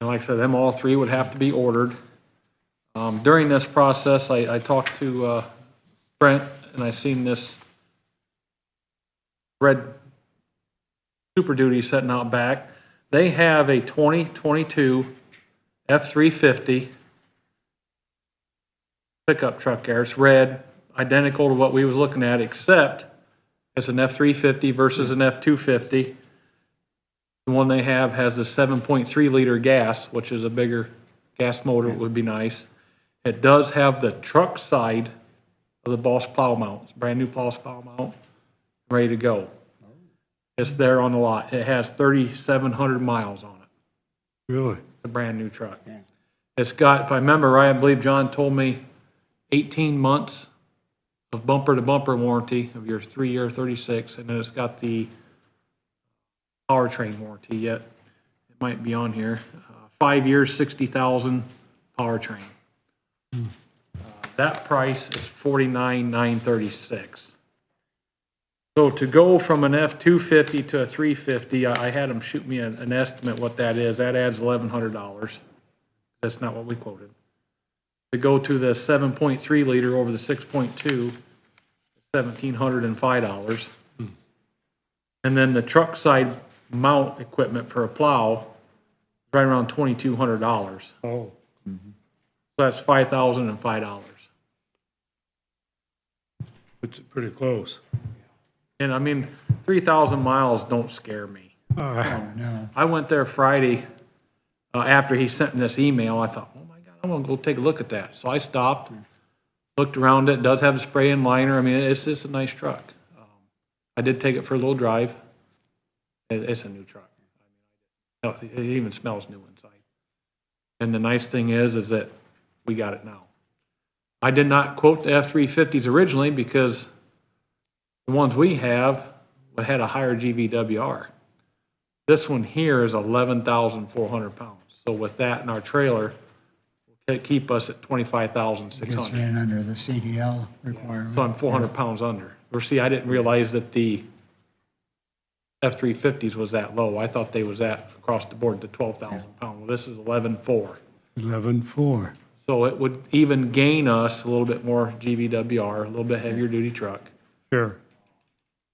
Speaker 7: And like I said, them all three would have to be ordered. During this process, I talked to Brent, and I seen this red Super Duty sitting out back. They have a 2022 F-350 pickup truck there. It's red, identical to what we was looking at, except it's an F-350 versus an F-250. The one they have has a 7.3 liter gas, which is a bigger gas motor, would be nice. It does have the truck side of the Boss plow mount. It's a brand new Boss plow mount, ready to go. It's there on the lot. It has 3,700 miles on it.
Speaker 1: Really?
Speaker 7: It's a brand new truck. It's got, if I remember right, I believe John told me 18 months of bumper to bumper warranty of your 3-year 36, and then it's got the powertrain warranty yet. It might be on here. 5 years, 60,000 powertrain. That price is $49,936. So to go from an F-250 to a 350, I had them shoot me an estimate what that is. That adds $1,100. That's not what we quoted. To go to the 7.3 liter over the 6.2, $1,705. And then the truck side mount equipment for a plow, right around $2,200.
Speaker 1: Oh.
Speaker 7: So that's $5,005.
Speaker 1: It's pretty close.
Speaker 7: And I mean, 3,000 miles don't scare me.
Speaker 1: All right.
Speaker 4: Oh, no.
Speaker 7: I went there Friday, after he sent me this email. I thought, oh my God, I'm gonna go take a look at that. So I stopped, looked around it. It does have a spray and liner. I mean, it's just a nice truck. I did take it for a little drive. It's a new truck. It even smells new inside. And the nice thing is that we got it now. I did not quote the F-350s originally because the ones we have had a higher GVWR. This one here is 11,400 pounds. So with that in our trailer, it'll keep us at
Speaker 4: Gets
Speaker 7: 25,600.
Speaker 4: in under the CDL requirement.
Speaker 7: So I'm 400 pounds under. Or see, I didn't realize that the F-350s was that low. I thought they was at across the board to 12,000 pounds. Well, this is 11,400.
Speaker 1: 11.4.
Speaker 7: So it would even gain us a little bit more GVWR, a little bit heavier duty truck.
Speaker 1: Sure.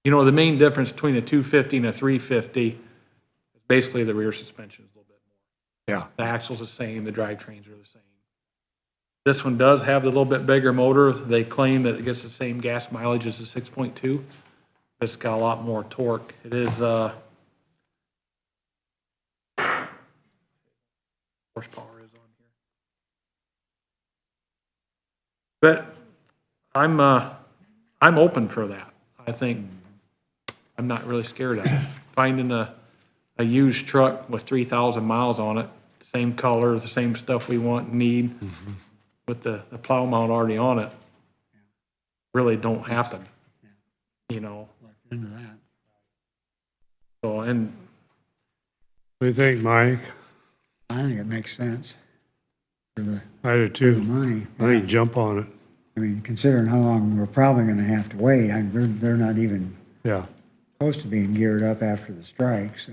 Speaker 7: You know, the main difference between a 250 and a 350 is basically the rear suspension is a little bit more.
Speaker 1: Yeah.
Speaker 7: The axle's the same, the drivetrains are the same. This one does have the little bit bigger motor. They claim that it gets the same gas mileage as the 6.2. It's got a lot more torque. It is, horsepower is on here. But I'm open for that. I think I'm not really scared of it. Finding a used truck with 3,000 miles on it, same color, the same stuff we want and need, with the plow mount already on it, really don't happen, you know?
Speaker 4: Into that.
Speaker 7: So, and
Speaker 1: What do you think, Mike?
Speaker 4: I think it makes sense for the
Speaker 1: I do too.
Speaker 4: money.
Speaker 1: I think jump on it.
Speaker 4: I mean, considering how long we're probably gonna have to wait, they're not even
Speaker 1: Yeah.
Speaker 4: close to being geared up after the strike, so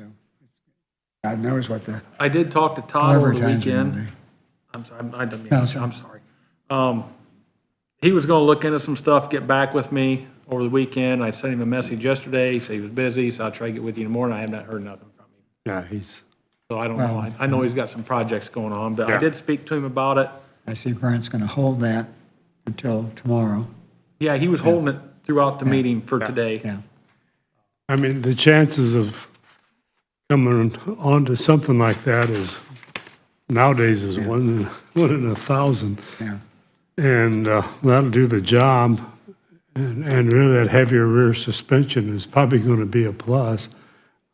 Speaker 4: God knows what the
Speaker 7: I did talk to Todd over the
Speaker 4: delivery times are gonna
Speaker 7: weekend.
Speaker 4: be.
Speaker 7: I'm sorry, I didn't mean,
Speaker 4: No, it's all
Speaker 7: I'm sorry. He was gonna look into some stuff, get back with me over the weekend. I sent him a message yesterday, he said he was busy, so I'll try to get with you in the morning. I have not heard nothing from him.
Speaker 1: Yeah, he's,
Speaker 7: So I don't know. I know he's got some projects going on, but I
Speaker 1: Yeah.
Speaker 7: did speak to him about it.
Speaker 4: I see Brent's gonna hold that until tomorrow.
Speaker 7: Yeah, he was holding it throughout the meeting for today.
Speaker 4: Yeah.
Speaker 1: I mean, the chances of coming onto something like that is, nowadays is one in 1,000.
Speaker 4: Yeah.
Speaker 1: And that'll do the job. And really, that heavier rear suspension is probably going to be a plus.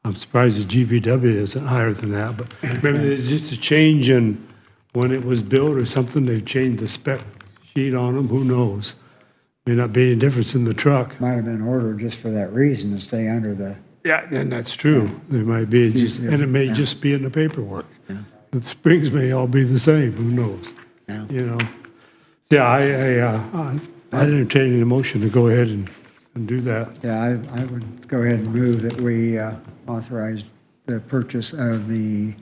Speaker 1: I'm surprised the GVW isn't higher than that, but maybe there's just a change in when it was built or something. They've changed the spec sheet on them. Who knows? May not be any difference in the truck.
Speaker 4: Might have been ordered just for that reason, to stay under the,
Speaker 1: Yeah, and that's true. There might be, just, and it may just be in the paperwork. The springs may all be the same. Who knows?
Speaker 4: Yeah.
Speaker 1: You know. Yeah, I'd entertain a motion to go ahead and do that.
Speaker 4: yeah, I would go ahead and move that we authorize the purchase of the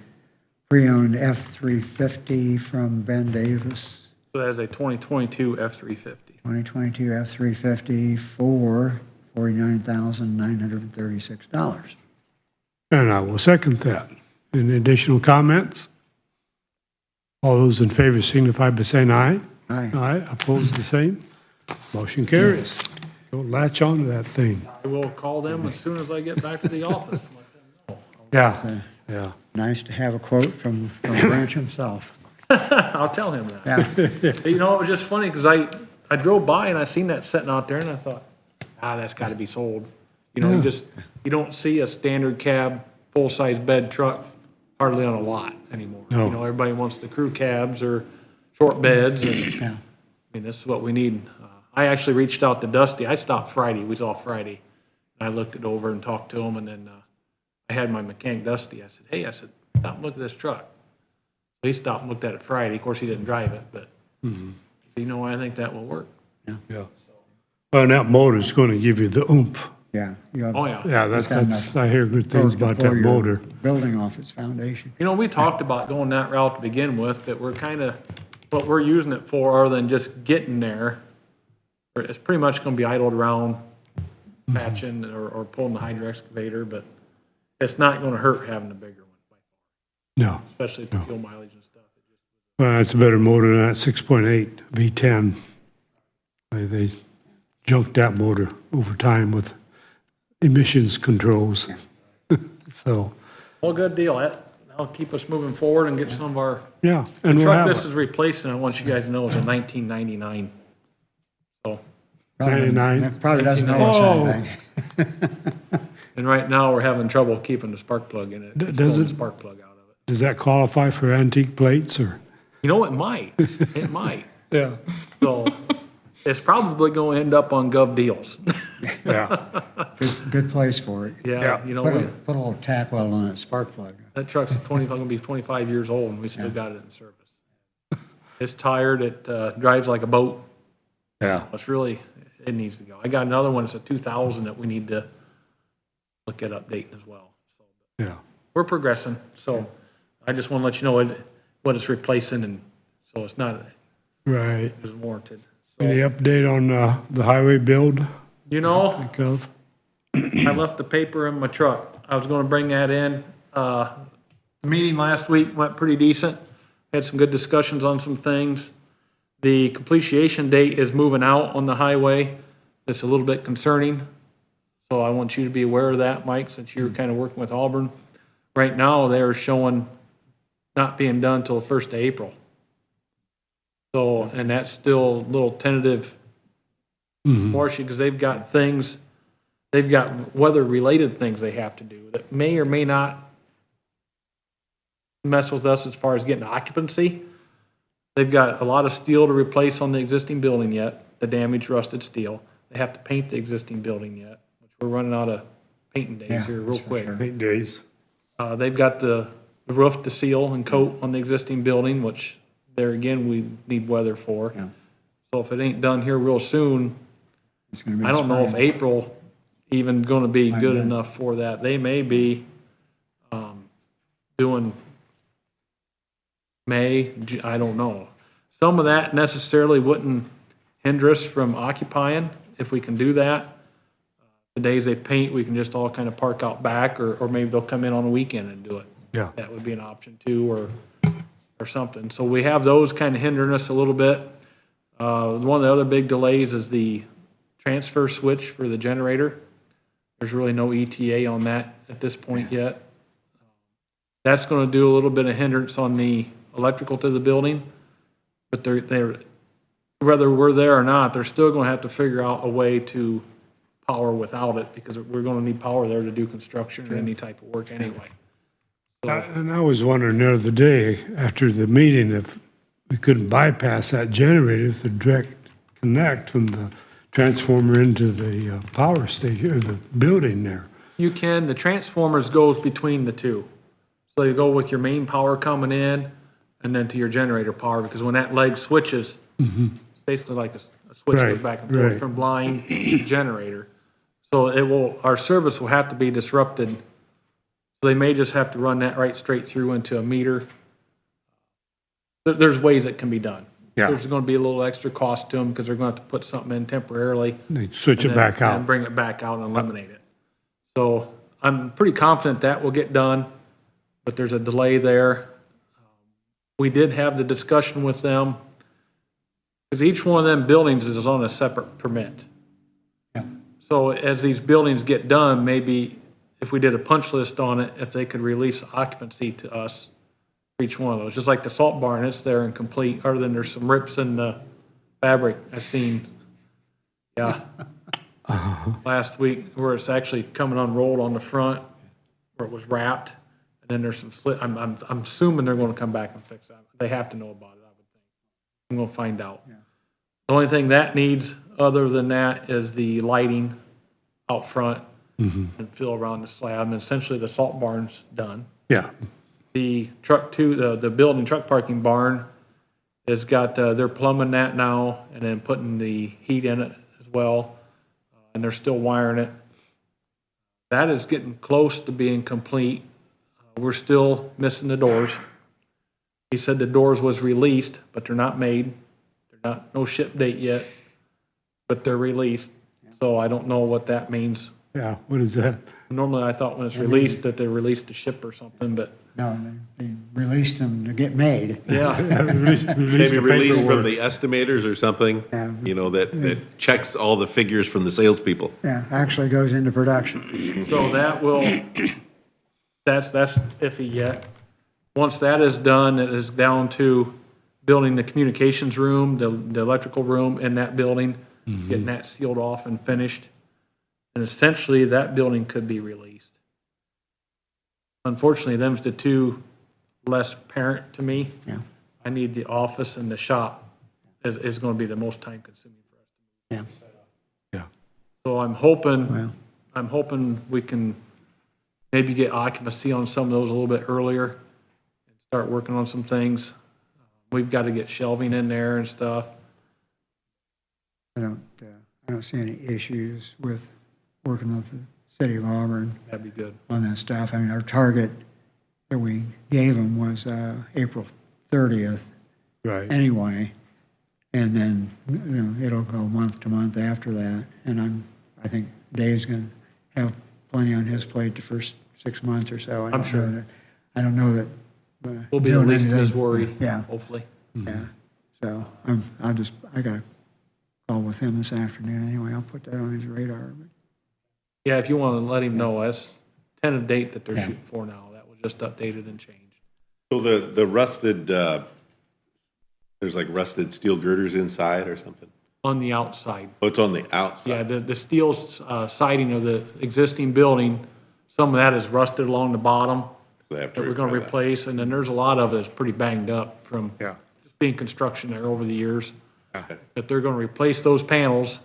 Speaker 4: pre-owned F-350 from Ben Davis,
Speaker 7: So that is a 2022 F-350.
Speaker 4: 2022 F-350 for $49,936.
Speaker 1: And I will second that. Any additional comments? All those in favor signify by saying aye.
Speaker 4: Aye.
Speaker 1: Aye, opposed the same. Motion carries. Don't latch on to that thing.
Speaker 7: I will call them as soon as I get back to the office.
Speaker 1: Yeah, yeah.
Speaker 4: Nice to have a quote from Branch himself.
Speaker 7: I'll tell him that.
Speaker 4: Yeah,
Speaker 7: You know, it was just funny because I drove by and I seen that sitting out there and I thought, that's got to be sold. You know, you don't see a standard cab, full-size bed truck hardly on a lot anymore.
Speaker 1: No.
Speaker 7: You know, everybody wants the crew cabs or short beds and,
Speaker 4: yeah.
Speaker 7: I mean, this is what we need. I actually reached out to Dusty. I stopped Friday. We was off Friday. And I looked it over and talked to him and then I had my mechanic Dusty. I said, hey, stop and look at this truck. So he stopped and looked at it Friday. Of course, he didn't drive it, but you know, I think that will work.
Speaker 1: Yeah. Well, and that motor's going to give you the oomph.
Speaker 4: Yeah. You have-
Speaker 7: Oh, yeah.
Speaker 1: Yeah,
Speaker 4: It's got enough
Speaker 1: I hear good things
Speaker 4: torque to
Speaker 1: about
Speaker 4: pull
Speaker 1: that
Speaker 4: your
Speaker 1: motor.
Speaker 4: Building off its foundation.
Speaker 7: You know, we talked about going that route to begin with, but we're kind of, what we're using it for other than just getting there, it's pretty much going to be idled around patching or pulling the hydro excavator, but it's not going to hurt having a bigger one,
Speaker 1: No.
Speaker 7: especially at the fuel mileage and stuff.
Speaker 1: Well, it's a better motor than that 6.8 V10. They junked that motor over time with emissions controls. So,
Speaker 7: Well, good deal. That'll keep us moving forward and get some of our,
Speaker 1: yeah.
Speaker 7: the
Speaker 1: And we'll
Speaker 7: truck
Speaker 1: have
Speaker 7: this
Speaker 1: it.
Speaker 7: is replacing, I want you guys to know, is a 1999. So,
Speaker 4: Probably-
Speaker 1: 99.
Speaker 4: Probably doesn't know us
Speaker 1: Oh.
Speaker 4: anything.
Speaker 7: and right now, we're having trouble keeping the spark plug in it.
Speaker 1: Does
Speaker 7: Pulling
Speaker 1: it?
Speaker 7: the spark plug out of it.
Speaker 1: Does that qualify for antique plates or?
Speaker 7: You know, it might. It might.
Speaker 1: Yeah.
Speaker 7: So it's probably going to end up on Gov Deals.
Speaker 1: Yeah.
Speaker 4: Good place for it.
Speaker 7: Yeah, you know,
Speaker 4: Put a little tack weld on that spark plug.
Speaker 7: that truck's going to be 25 years old and we still got it in service. It's tired. It drives like a boat.
Speaker 1: Yeah.
Speaker 7: It needs to go. I got another one. It's a 2000 that we need to look at updating as well. So
Speaker 1: Yeah.
Speaker 7: we're progressing. So I just want to let you know what it's replacing and so it's not
Speaker 1: Right.
Speaker 7: as warranted.
Speaker 1: Any
Speaker 7: So,
Speaker 1: update on the highway build?
Speaker 7: you know,
Speaker 1: Think of?
Speaker 7: I left the paper in my truck. I was gonna bring that in. The meeting last week went pretty decent. Had some good discussions on some things. The completion date is moving out on the highway. It's a little bit concerning. So I want you to be aware of that, Mike, since you're kind of working with Auburn. Right now, they're showing not being done till the 1st of April. So, and that's still a little tentative portion because they've got weather-related things they have to do that may or may not mess with us as far as getting occupancy. They've got a lot of steel to replace on the existing building yet, the damaged rusted steel. They have to paint the existing building yet, which we're running out of painting days
Speaker 4: Yeah,
Speaker 7: here real
Speaker 4: that's for
Speaker 7: quick.
Speaker 4: sure.
Speaker 1: 8 days.
Speaker 7: They've got the roof to seal and coat on the existing building, which there again, we need weather for.
Speaker 4: Yeah.
Speaker 7: So if it ain't done here real soon,
Speaker 4: It's gonna be
Speaker 7: I don't know if
Speaker 4: spring.
Speaker 7: April even gonna be
Speaker 4: Might
Speaker 7: good
Speaker 4: be.
Speaker 7: enough for that. They may be, doing May, I don't know. Some of that necessarily wouldn't hinder us from occupying if we can do that. The days they paint, we can just all kind of park out back, or maybe they'll come in on a weekend and do it.
Speaker 1: Yeah.
Speaker 7: That would be an option too, or something. So we have those kind of hindering us a little bit. One of the other big delays is the transfer switch for the generator. There's really no ETA on that at this point yet. That's gonna do a little bit of hindrance on the electrical to the building, but they're, whether we're there or not, they're still gonna have to figure out a way to power without it, because we're gonna need power there to do construction or any type of work anyway.
Speaker 1: And I was wondering the other day, after the meeting, if we couldn't bypass that generator with a direct connect from the transformer into the power station, or the building there.
Speaker 7: You can, the transformers goes between the two. So you go with your main power coming in and then to your generator power, because when that leg switches, it's basically like a switch goes
Speaker 1: Right,
Speaker 7: back and forth
Speaker 1: right.
Speaker 7: from line to generator. So it will, our service will have to be disrupted. So they may just have to run that right straight through into a meter. There's ways it can be done.
Speaker 1: Yeah.
Speaker 7: There's gonna be a little extra cost to them because they're gonna have to put something in temporarily.
Speaker 1: They switch it
Speaker 7: and
Speaker 1: back
Speaker 7: then-
Speaker 1: out.
Speaker 7: And bring it back out and eliminate it. So I'm pretty confident that will get done, but there's a delay there. We did have the discussion with them, because each one of them buildings is on a separate permit. So as these buildings get done, maybe if we did a punch list on it, if they could release occupancy to us for each one of those, just like the salt barn, it's there and complete, other than there's some rips in the fabric I've seen. Yeah. Last week, where it's actually coming unrolled on the front, where it was wrapped, and then there's some slit, I'm assuming they're gonna come back and fix that. They have to know about it, I would think. I'm gonna find out. The only thing that needs, other than that, is the lighting out front and fill around the slab, and essentially the salt barn's done.
Speaker 1: Yeah,
Speaker 7: The the building truck parking barn has got, they're plumbing that now and then putting the heat in it as well. And they're still wiring it. That is getting close to being complete. We're still missing the doors. He said the doors was released, but they're not made. They're not, no ship date yet, but they're released. So I don't know what that means.
Speaker 1: yeah, what is that?
Speaker 7: Normally I thought when it's released that they released the ship or something, but
Speaker 4: No, they released them to get made.
Speaker 7: yeah.
Speaker 6: Maybe released from the estimators or something,
Speaker 4: Yeah.
Speaker 6: you know, that checks all the figures from the salespeople.
Speaker 4: Yeah, actually goes into production.
Speaker 7: So that will, that's iffy yet. Once that is done, it is down to building the communications room, the electrical room in that building, getting that sealed off and finished. And essentially, that building could be released. Unfortunately, them's the two less apparent to me.
Speaker 4: Yeah.
Speaker 7: I need the office and the shop is gonna be the most time consuming for us.
Speaker 4: Yeah.
Speaker 1: Yeah,
Speaker 7: So
Speaker 4: Well.
Speaker 7: I'm hoping we can maybe get occupancy on some of those a little bit earlier and start working on some things. We've got to get shelving in there and stuff.
Speaker 4: I don't see any issues with working with the city of Auburn
Speaker 7: That'd be good.
Speaker 4: on that stuff. I mean, our target that we gave them was April 30th
Speaker 1: right.
Speaker 4: anyway. And then, you know, it'll go month to month after that. And I think Dave's going to have plenty on his plate the first 6 months or so.
Speaker 7: I'm sure.
Speaker 4: I don't know that.
Speaker 7: We'll be the
Speaker 4: doing
Speaker 7: least of his
Speaker 4: anything-
Speaker 7: worry,
Speaker 4: Yeah,
Speaker 7: hopefully.
Speaker 4: yeah. So I got a call with him this afternoon anyway. I'll put that on his radar. But
Speaker 7: Yeah, if you want to let him know, that's tentative date that they're
Speaker 4: Yeah.
Speaker 7: shooting for now. That was just updated and changed.
Speaker 6: So the rusted, there's like rusted steel girders inside or something?
Speaker 7: On the outside.
Speaker 6: Oh, it's on the
Speaker 7: Yeah,
Speaker 6: outside?
Speaker 7: the steel siding of the existing building, some of that is rusted along the bottom
Speaker 6: They have to
Speaker 7: that we're going to
Speaker 6: repair that.
Speaker 7: replace, and then there's a lot of it that's pretty banged up from
Speaker 1: Yeah.
Speaker 7: just being construction there over the years. That they're going to replace those panels,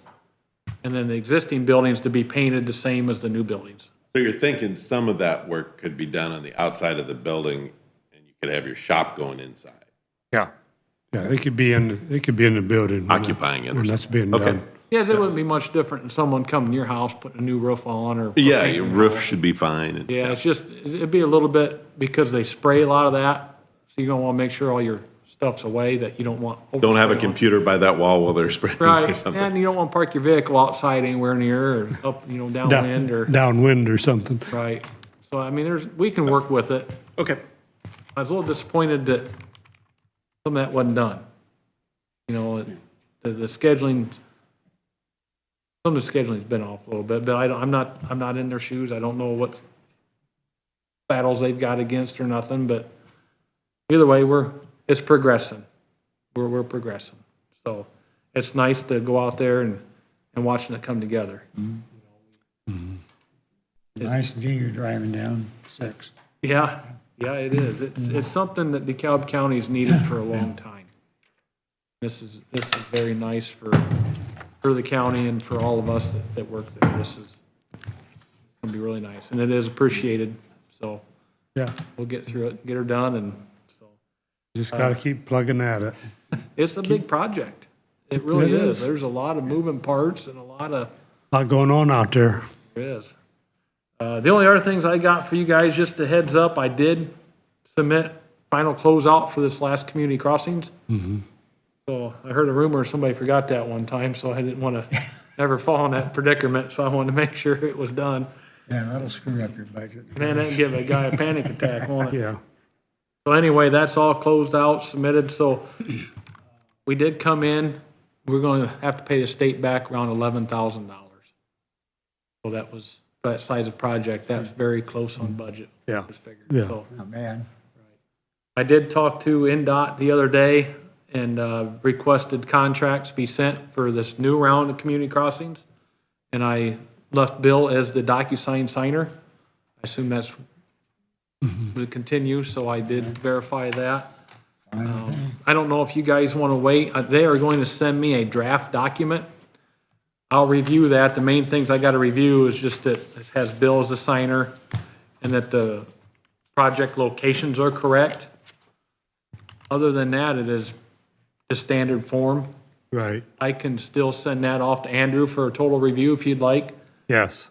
Speaker 7: and then the existing buildings to be painted the same as the new buildings.
Speaker 6: So you're thinking some of that work could be done on the outside of the building, and you could have your shop going inside?
Speaker 1: Yeah, yeah, they could be in the building. when that-
Speaker 6: Occupying it or
Speaker 1: When that's being
Speaker 6: Okay.
Speaker 1: done.
Speaker 7: Yes, it wouldn't be much different than someone coming to your house, putting a new roof on, or.
Speaker 6: Yeah,
Speaker 7: painting
Speaker 6: your
Speaker 7: your
Speaker 6: roof
Speaker 7: house.
Speaker 6: should be fine. And
Speaker 7: Yeah, it's just, it'd be a little bit, because they spray a lot of that, so you're gonna wanna make sure all your stuff's away, that you don't want.
Speaker 6: Don't have a
Speaker 7: overspray on.
Speaker 6: computer by that wall while they're spraying or
Speaker 7: Right,
Speaker 6: something.
Speaker 7: and you don't wanna park your vehicle outside anywhere near, or up, downwind, or,
Speaker 1: Downwind or something.
Speaker 7: right. So, I mean, we can work with it.
Speaker 6: Okay.
Speaker 7: I was a little disappointed that some of that wasn't done. You know, the scheduling, some of the scheduling's been off a little bit, but I'm not in their shoes. I don't know what battles they've got against or nothing, but either way, it's progressing. We're progressing. So it's nice to go out there and watching it come together.
Speaker 4: Nice view driving down 6.
Speaker 7: Yeah, it is. It's something that DeKalb County's needed for a long time. This is very nice for the county and for all of us that work there. This is gonna be really nice, and it is appreciated, so
Speaker 1: Yeah,
Speaker 7: we'll get through it, get her done, and so.
Speaker 1: just got to keep plugging at it.
Speaker 7: It's a big project. It really
Speaker 1: It
Speaker 7: is.
Speaker 1: is.
Speaker 7: There's a lot of moving parts and a lot of,
Speaker 1: Lot going on out there.
Speaker 7: there is. The only other things I got for you guys, just a heads up, I did submit final closeout for this last community crossings. So I heard a rumor somebody forgot that one time, so I didn't want to ever fall in that predicament, so I wanted to make sure it was done.
Speaker 4: Yeah, that'll screw up your budget.
Speaker 7: Man, that'd give a guy a panic attack, won't it?
Speaker 1: Yeah.
Speaker 7: So anyway, that's all closed out, submitted, so we did come in, we're gonna have to pay the state back around $11,000. So that was, for that size of project, that's very close on budget.
Speaker 1: Yeah.
Speaker 7: just figured.
Speaker 1: Yeah.
Speaker 7: So
Speaker 4: Not bad.
Speaker 7: I did talk to NDOT the other day and requested contracts be sent for this new round of community crossings. And I left Bill as the DocuSign signer. I assume that's will continue, so I did verify that. I don't know if you guys want to wait. They are going to send me a draft document. I'll review that. The main things I got to review is just that it has Bill as the signer and that the project locations are correct. Other than that, it is the standard form.
Speaker 1: Right.
Speaker 7: I can still send that off to Andrew for a total review if you'd like.
Speaker 1: Yes.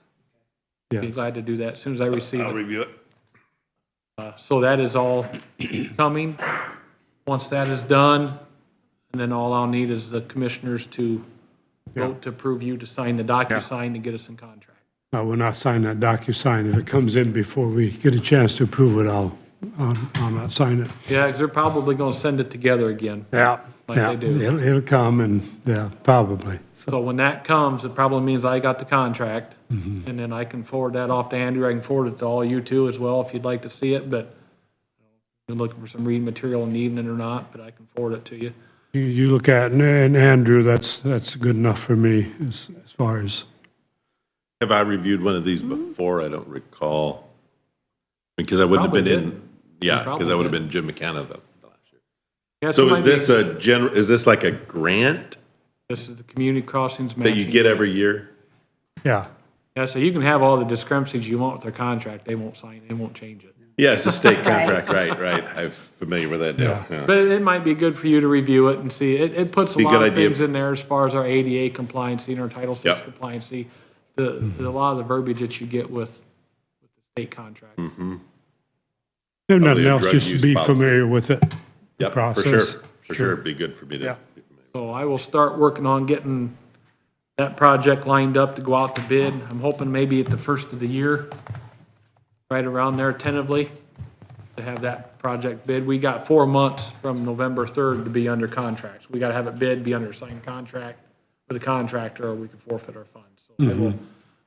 Speaker 7: Be
Speaker 1: Yeah.
Speaker 7: glad to do that as soon as I receive
Speaker 6: I'll
Speaker 7: it.
Speaker 6: review it.
Speaker 7: So that is all coming. Once that is done, and then all I'll need is the commissioners to vote to approve you to sign the DocuSign to get us in contract.
Speaker 1: I will not sign that DocuSign. If it comes in before we get a chance to approve it, I'll not sign it.
Speaker 7: Yeah, because they're probably going to send it together again.
Speaker 1: Yeah.
Speaker 7: Like
Speaker 1: Yeah.
Speaker 7: they do.
Speaker 1: It'll come and, yeah, probably.
Speaker 7: So when that comes, it probably means I got the contract, and then I can forward that off to Andrew. I can forward it to all you two as well if you'd like to see it, but you're looking for some reading material and needing it or not, but I can forward it to you.
Speaker 1: You look at, and Andrew, that's good enough for me as far as,
Speaker 6: Have I reviewed one of these before? I don't recall. Because I wouldn't have been
Speaker 7: Probably
Speaker 6: in,
Speaker 7: did.
Speaker 6: yeah,
Speaker 7: probably
Speaker 6: because I would have
Speaker 7: did.
Speaker 6: been Jim McKenna the last year.
Speaker 7: Yeah,
Speaker 6: So
Speaker 7: might
Speaker 6: is
Speaker 7: be-
Speaker 6: this is this like a grant
Speaker 7: This is the community crossings
Speaker 6: that you
Speaker 7: matching
Speaker 6: get
Speaker 7: grant.
Speaker 6: every year?
Speaker 1: yeah.
Speaker 7: Yeah, so you can have all the discrepancies you want with their contract. They won't sign, they won't change it.
Speaker 6: Yeah, it's a state contract, right. I'm familiar with that deal.
Speaker 1: Yeah.
Speaker 6: Yeah.
Speaker 7: But it might be good for you to review it and see. It puts a
Speaker 6: Be a
Speaker 7: lot
Speaker 6: good
Speaker 7: of
Speaker 6: idea.
Speaker 7: things in there as far as our ADA compliancy and our Title VI
Speaker 6: Yep.
Speaker 7: compliancy. A lot of the verbiage that you get with the state contract.
Speaker 1: If
Speaker 6: Probably
Speaker 1: nothing
Speaker 6: a
Speaker 1: else,
Speaker 6: drug
Speaker 1: just
Speaker 6: use
Speaker 1: be
Speaker 6: policy.
Speaker 1: familiar with it. the
Speaker 6: Yep, for
Speaker 1: process.
Speaker 6: sure. For sure, it'd be good for me to.
Speaker 1: Yeah.
Speaker 6: be familiar.
Speaker 7: So I will start working on getting that project lined up to go out to bid. I'm hoping maybe at the first of the year, right around there tentatively, to have that project bid. We got 4 months from November 3rd to be under contracts. We got to have it bid, be under a signed contract with a contractor, or we could forfeit our funds. So I will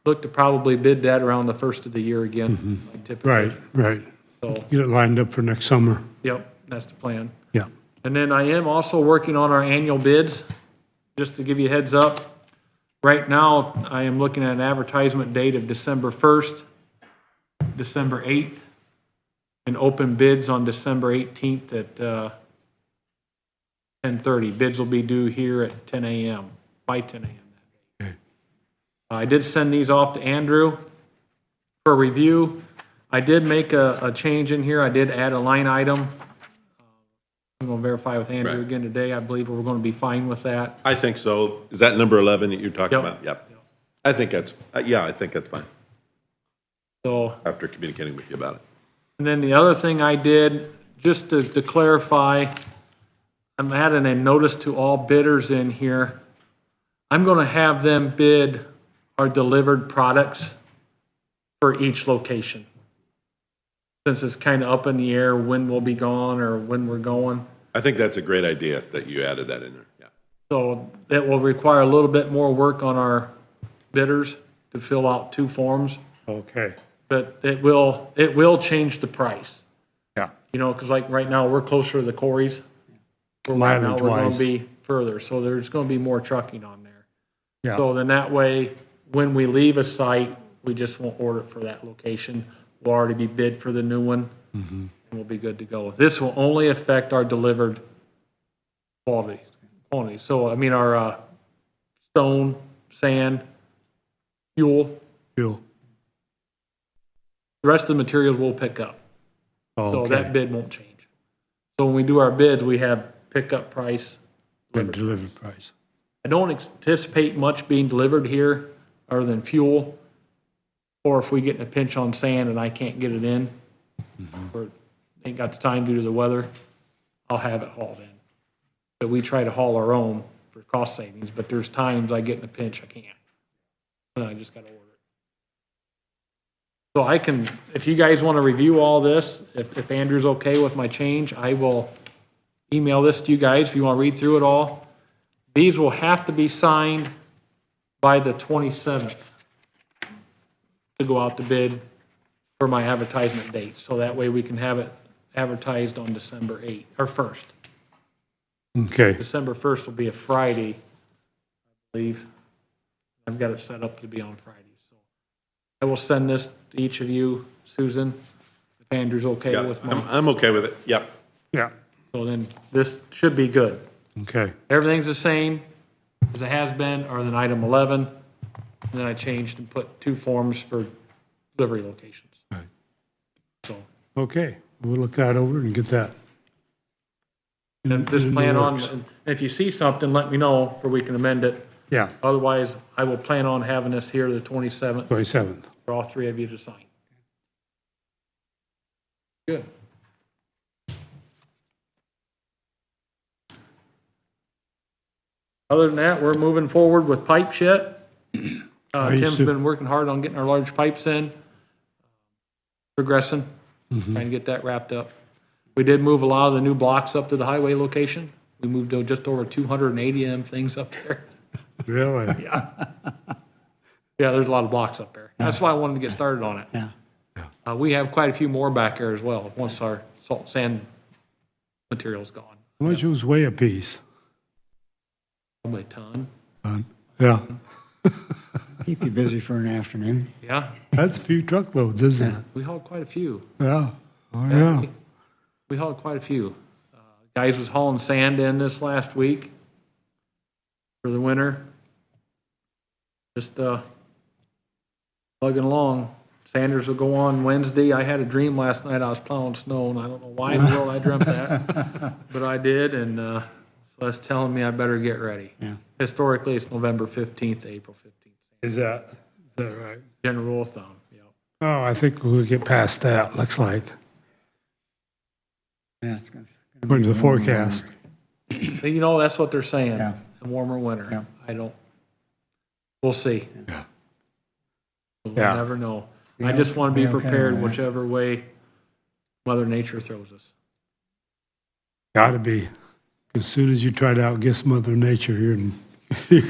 Speaker 7: look to probably bid that around the first of the year again, like typically.
Speaker 1: Right.
Speaker 7: So,
Speaker 1: Get it lined up for next summer.
Speaker 7: yep, that's the plan.
Speaker 1: Yeah.
Speaker 7: And then I am also working on our annual bids, just to give you a heads up. Right now, I am looking at an advertisement date of December 1st, December 8th, and open bids on December 18th at 10:30. Bids will be due here at 10 a.m., by 10 a.m. that day.
Speaker 1: Okay.
Speaker 7: I did send these off to Andrew for review. I did make a change in here. I did add a line item. I'm going to verify with Andrew
Speaker 6: Right.
Speaker 7: again today. I believe we're going to be fine with that.
Speaker 6: I think so. Is that number 11 that you're talking
Speaker 7: Yep.
Speaker 6: about? Yep. I think that's, I think that's fine,
Speaker 7: So,
Speaker 6: after communicating with you about it.
Speaker 7: and then the other thing I did, just to clarify, I'm adding a notice to all bidders in here. I'm going to have them bid our delivered products for each location. Since it's kind of up in the air when we'll be gone or when we're going.
Speaker 6: I think that's a great idea that you added that in there, yeah.
Speaker 7: So it will require a little bit more work on our bidders to fill out 2 forms,
Speaker 1: Okay,
Speaker 7: but it will change the price.
Speaker 1: yeah.
Speaker 7: You know, because like right now, we're closer to the quarries. Where right now, we're gonna
Speaker 1: Mileage-wise.
Speaker 7: be further, so there's gonna be more trucking on there.
Speaker 1: Yeah.
Speaker 7: So then that way, when we leave a site, we just won't order it for that location. We'll already be bid for the new one, and we'll be good to go. This will only affect our delivered quantity. So, I mean, our stone, sand, fuel,
Speaker 1: Fuel.
Speaker 7: the rest of the materials we'll pick up. So that
Speaker 1: Okay,
Speaker 7: bid won't change. So when we do our bids, we have pickup price.
Speaker 1: and delivered price.
Speaker 7: I don't anticipate much being delivered here other than fuel. Or if we get in a pinch on sand and I can't get it in, or ain't got the time due to the weather, I'll have it hauled in. But we try to haul our own for cost savings, but there's times I get in a pinch, I can't. And I just gotta order it. So I can, if you guys wanna review all this, if Andrew's okay with my change, I will email this to you guys if you wanna read through it all. These will have to be signed by the 27th to go out to bid for my advertisement date. So that way we can have it advertised on December 8th, or 1st.
Speaker 1: Okay,
Speaker 7: December 1st will be a Friday, I believe. I've got it set up to be on Friday. So I will send this to each of you, Susan, if Andrew's okay
Speaker 6: Yeah,
Speaker 7: with my,
Speaker 6: I'm okay with it, yep.
Speaker 1: yeah,
Speaker 7: so then this should be good.
Speaker 1: okay,
Speaker 7: Everything's the same as it has been, other than item 11. And then I changed and put 2 forms for delivery locations.
Speaker 1: right.
Speaker 7: So,
Speaker 1: Okay, we'll look that over and get that.
Speaker 7: and just
Speaker 1: In the
Speaker 7: plan on,
Speaker 1: works.
Speaker 7: and if you see something, let me know, for we can amend it.
Speaker 1: Yeah,
Speaker 7: Otherwise, I will plan on having this here the 27th
Speaker 1: 27th.
Speaker 7: for all 3 of you to sign. Good. Other than that, we're moving forward with pipe shit.
Speaker 1: used
Speaker 7: Tim's
Speaker 1: to-
Speaker 7: been working hard on getting our large pipes in, progressing, trying to get that wrapped up. We did move a lot of the new blocks up to the highway location. We moved just over 280 of them things up there.
Speaker 1: Really?
Speaker 7: Yeah. Yeah, there's a lot of blocks up there. That's why I wanted to get started on it.
Speaker 4: Yeah.
Speaker 7: We have quite a few more back there as well, once our salt sand material's gone.
Speaker 1: How much was weigh a piece?
Speaker 7: Probably a ton.
Speaker 1: Yeah,
Speaker 4: Keep you busy for an afternoon.
Speaker 7: Yeah,
Speaker 1: that's a few truckloads, isn't it?
Speaker 7: we hauled quite a few.
Speaker 1: Yeah, oh, yeah.
Speaker 7: We hauled quite a few. Guys was hauling sand in this last week for the winter. Just plugging along. Sanders will go on Wednesday. I had a dream last night I was plowing snow, and I don't know why in the world I dreamt that, but I did, and so that's telling me I better get ready.
Speaker 4: Yeah.
Speaker 7: Historically, it's November 15th to April 15th.
Speaker 1: Is that right?
Speaker 7: General rule of thumb, yep.
Speaker 1: Oh, I think we'll get past that, looks like,
Speaker 4: Yeah, it's gonna
Speaker 1: according to
Speaker 4: be
Speaker 1: the
Speaker 4: warmer,
Speaker 1: forecast.
Speaker 7: You know, that's what they're saying.
Speaker 4: Yeah.
Speaker 7: A warmer winter.
Speaker 4: Yeah.
Speaker 7: I don't, we'll see.
Speaker 1: Yeah.
Speaker 7: We'll
Speaker 1: Yeah.
Speaker 7: never know. I
Speaker 4: Yeah,
Speaker 7: just want to be
Speaker 4: be okay
Speaker 7: prepared
Speaker 4: with that.
Speaker 7: whichever way Mother Nature throws us.
Speaker 1: Gotta be. As soon as you try to outguess Mother Nature, you're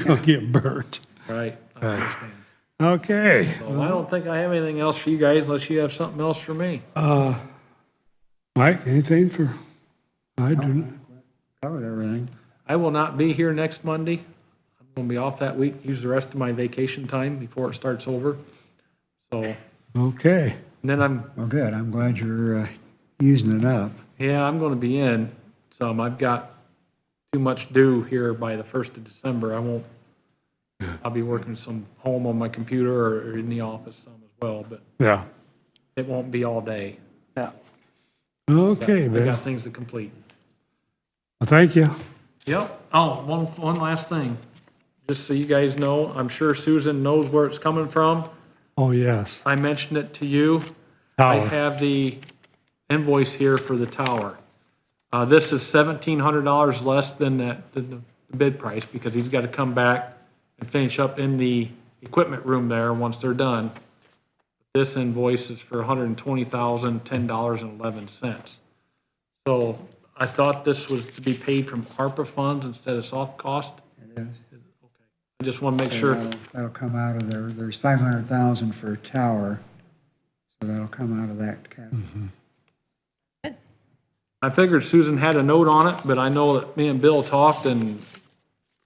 Speaker 1: gonna get burnt.
Speaker 7: Right? I understand.
Speaker 1: Okay.
Speaker 7: So I don't think I have anything else for you guys unless you have something else for me.
Speaker 1: Mike, anything for, I do,
Speaker 4: Covered everything.
Speaker 7: I will not be here next Monday. I'm going to be off that week, use the rest of my vacation time before it starts over. So, and
Speaker 1: okay.
Speaker 7: then
Speaker 4: Well, good. I'm glad you're using it up.
Speaker 7: I'm going to be in some. I've got too much due here by the 1st of December. I'll be working some home on my computer or in the office some as well, but
Speaker 1: Yeah.
Speaker 7: it won't be all day.
Speaker 1: Yeah. Okay,
Speaker 7: I
Speaker 1: man.
Speaker 7: got things to complete.
Speaker 1: Well, thank you.
Speaker 7: Yep. Oh, one last thing. Just so you guys know, I'm sure Susan knows where it's coming from.
Speaker 1: Oh, yes.
Speaker 7: I mentioned it to you. I
Speaker 1: Tower.
Speaker 7: have the invoice here for the tower. This is $1,700 less than the bid price because he's got to come back and finish up in the equipment room there once they're done. This invoice is for $120,010.11. So I thought this was to be paid from ARPA funds instead of soft cost.
Speaker 4: It is.
Speaker 7: Okay. I just want to make sure.
Speaker 4: That'll come out of there. There's 500,000 for a tower, so that'll come out of that category.
Speaker 7: I figured Susan had a note on it, but I know that me and Bill talked and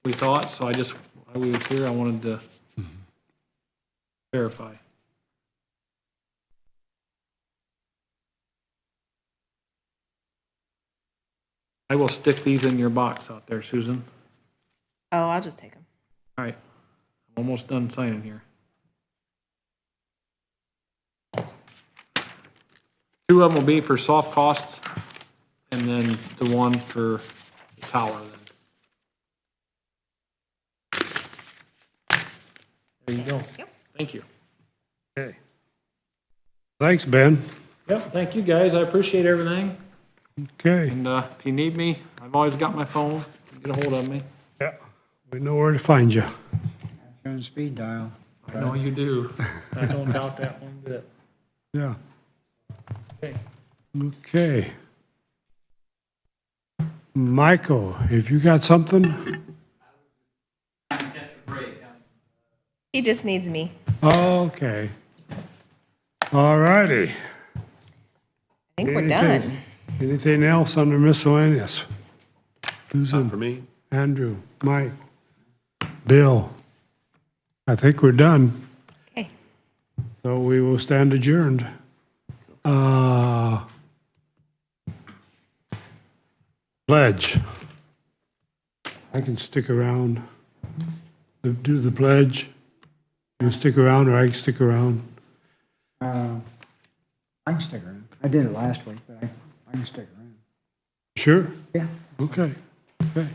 Speaker 7: we thought, so while we was here, I wanted to verify. I will stick these in your box out there, Susan.
Speaker 2: Oh, I'll just take them.
Speaker 7: All right, I'm almost done signing here. 2 of them will be for soft costs, and then the one for the tower then. There you go.
Speaker 2: Yep.
Speaker 7: Thank you.
Speaker 1: Okay. Thanks, Ben.
Speaker 7: Yep, thank you, guys. I appreciate everything.
Speaker 1: Okay.
Speaker 7: And if you need me, I've always got my phone. Get a hold of me.
Speaker 1: Yeah, we know where to find you.
Speaker 4: On speed dial.
Speaker 7: I know you do. I don't doubt that one bit.
Speaker 1: Yeah.
Speaker 7: Okay.
Speaker 1: Okay. Michael, have you got something?
Speaker 2: He just needs me.
Speaker 1: Okay. All righty.
Speaker 2: I think we're done.
Speaker 1: Anything else under miscellaneous? Susan,
Speaker 6: For me?
Speaker 1: Andrew, Mike, Bill. I think we're done.
Speaker 2: Okay.
Speaker 1: So we will stand adjourned. Pledge. I can stick around. Do the pledge. You can stick around or I can stick around.
Speaker 4: I can stick around. I did it last week, but I can stick around.
Speaker 1: Sure?
Speaker 4: Yeah.
Speaker 1: Okay. Okay.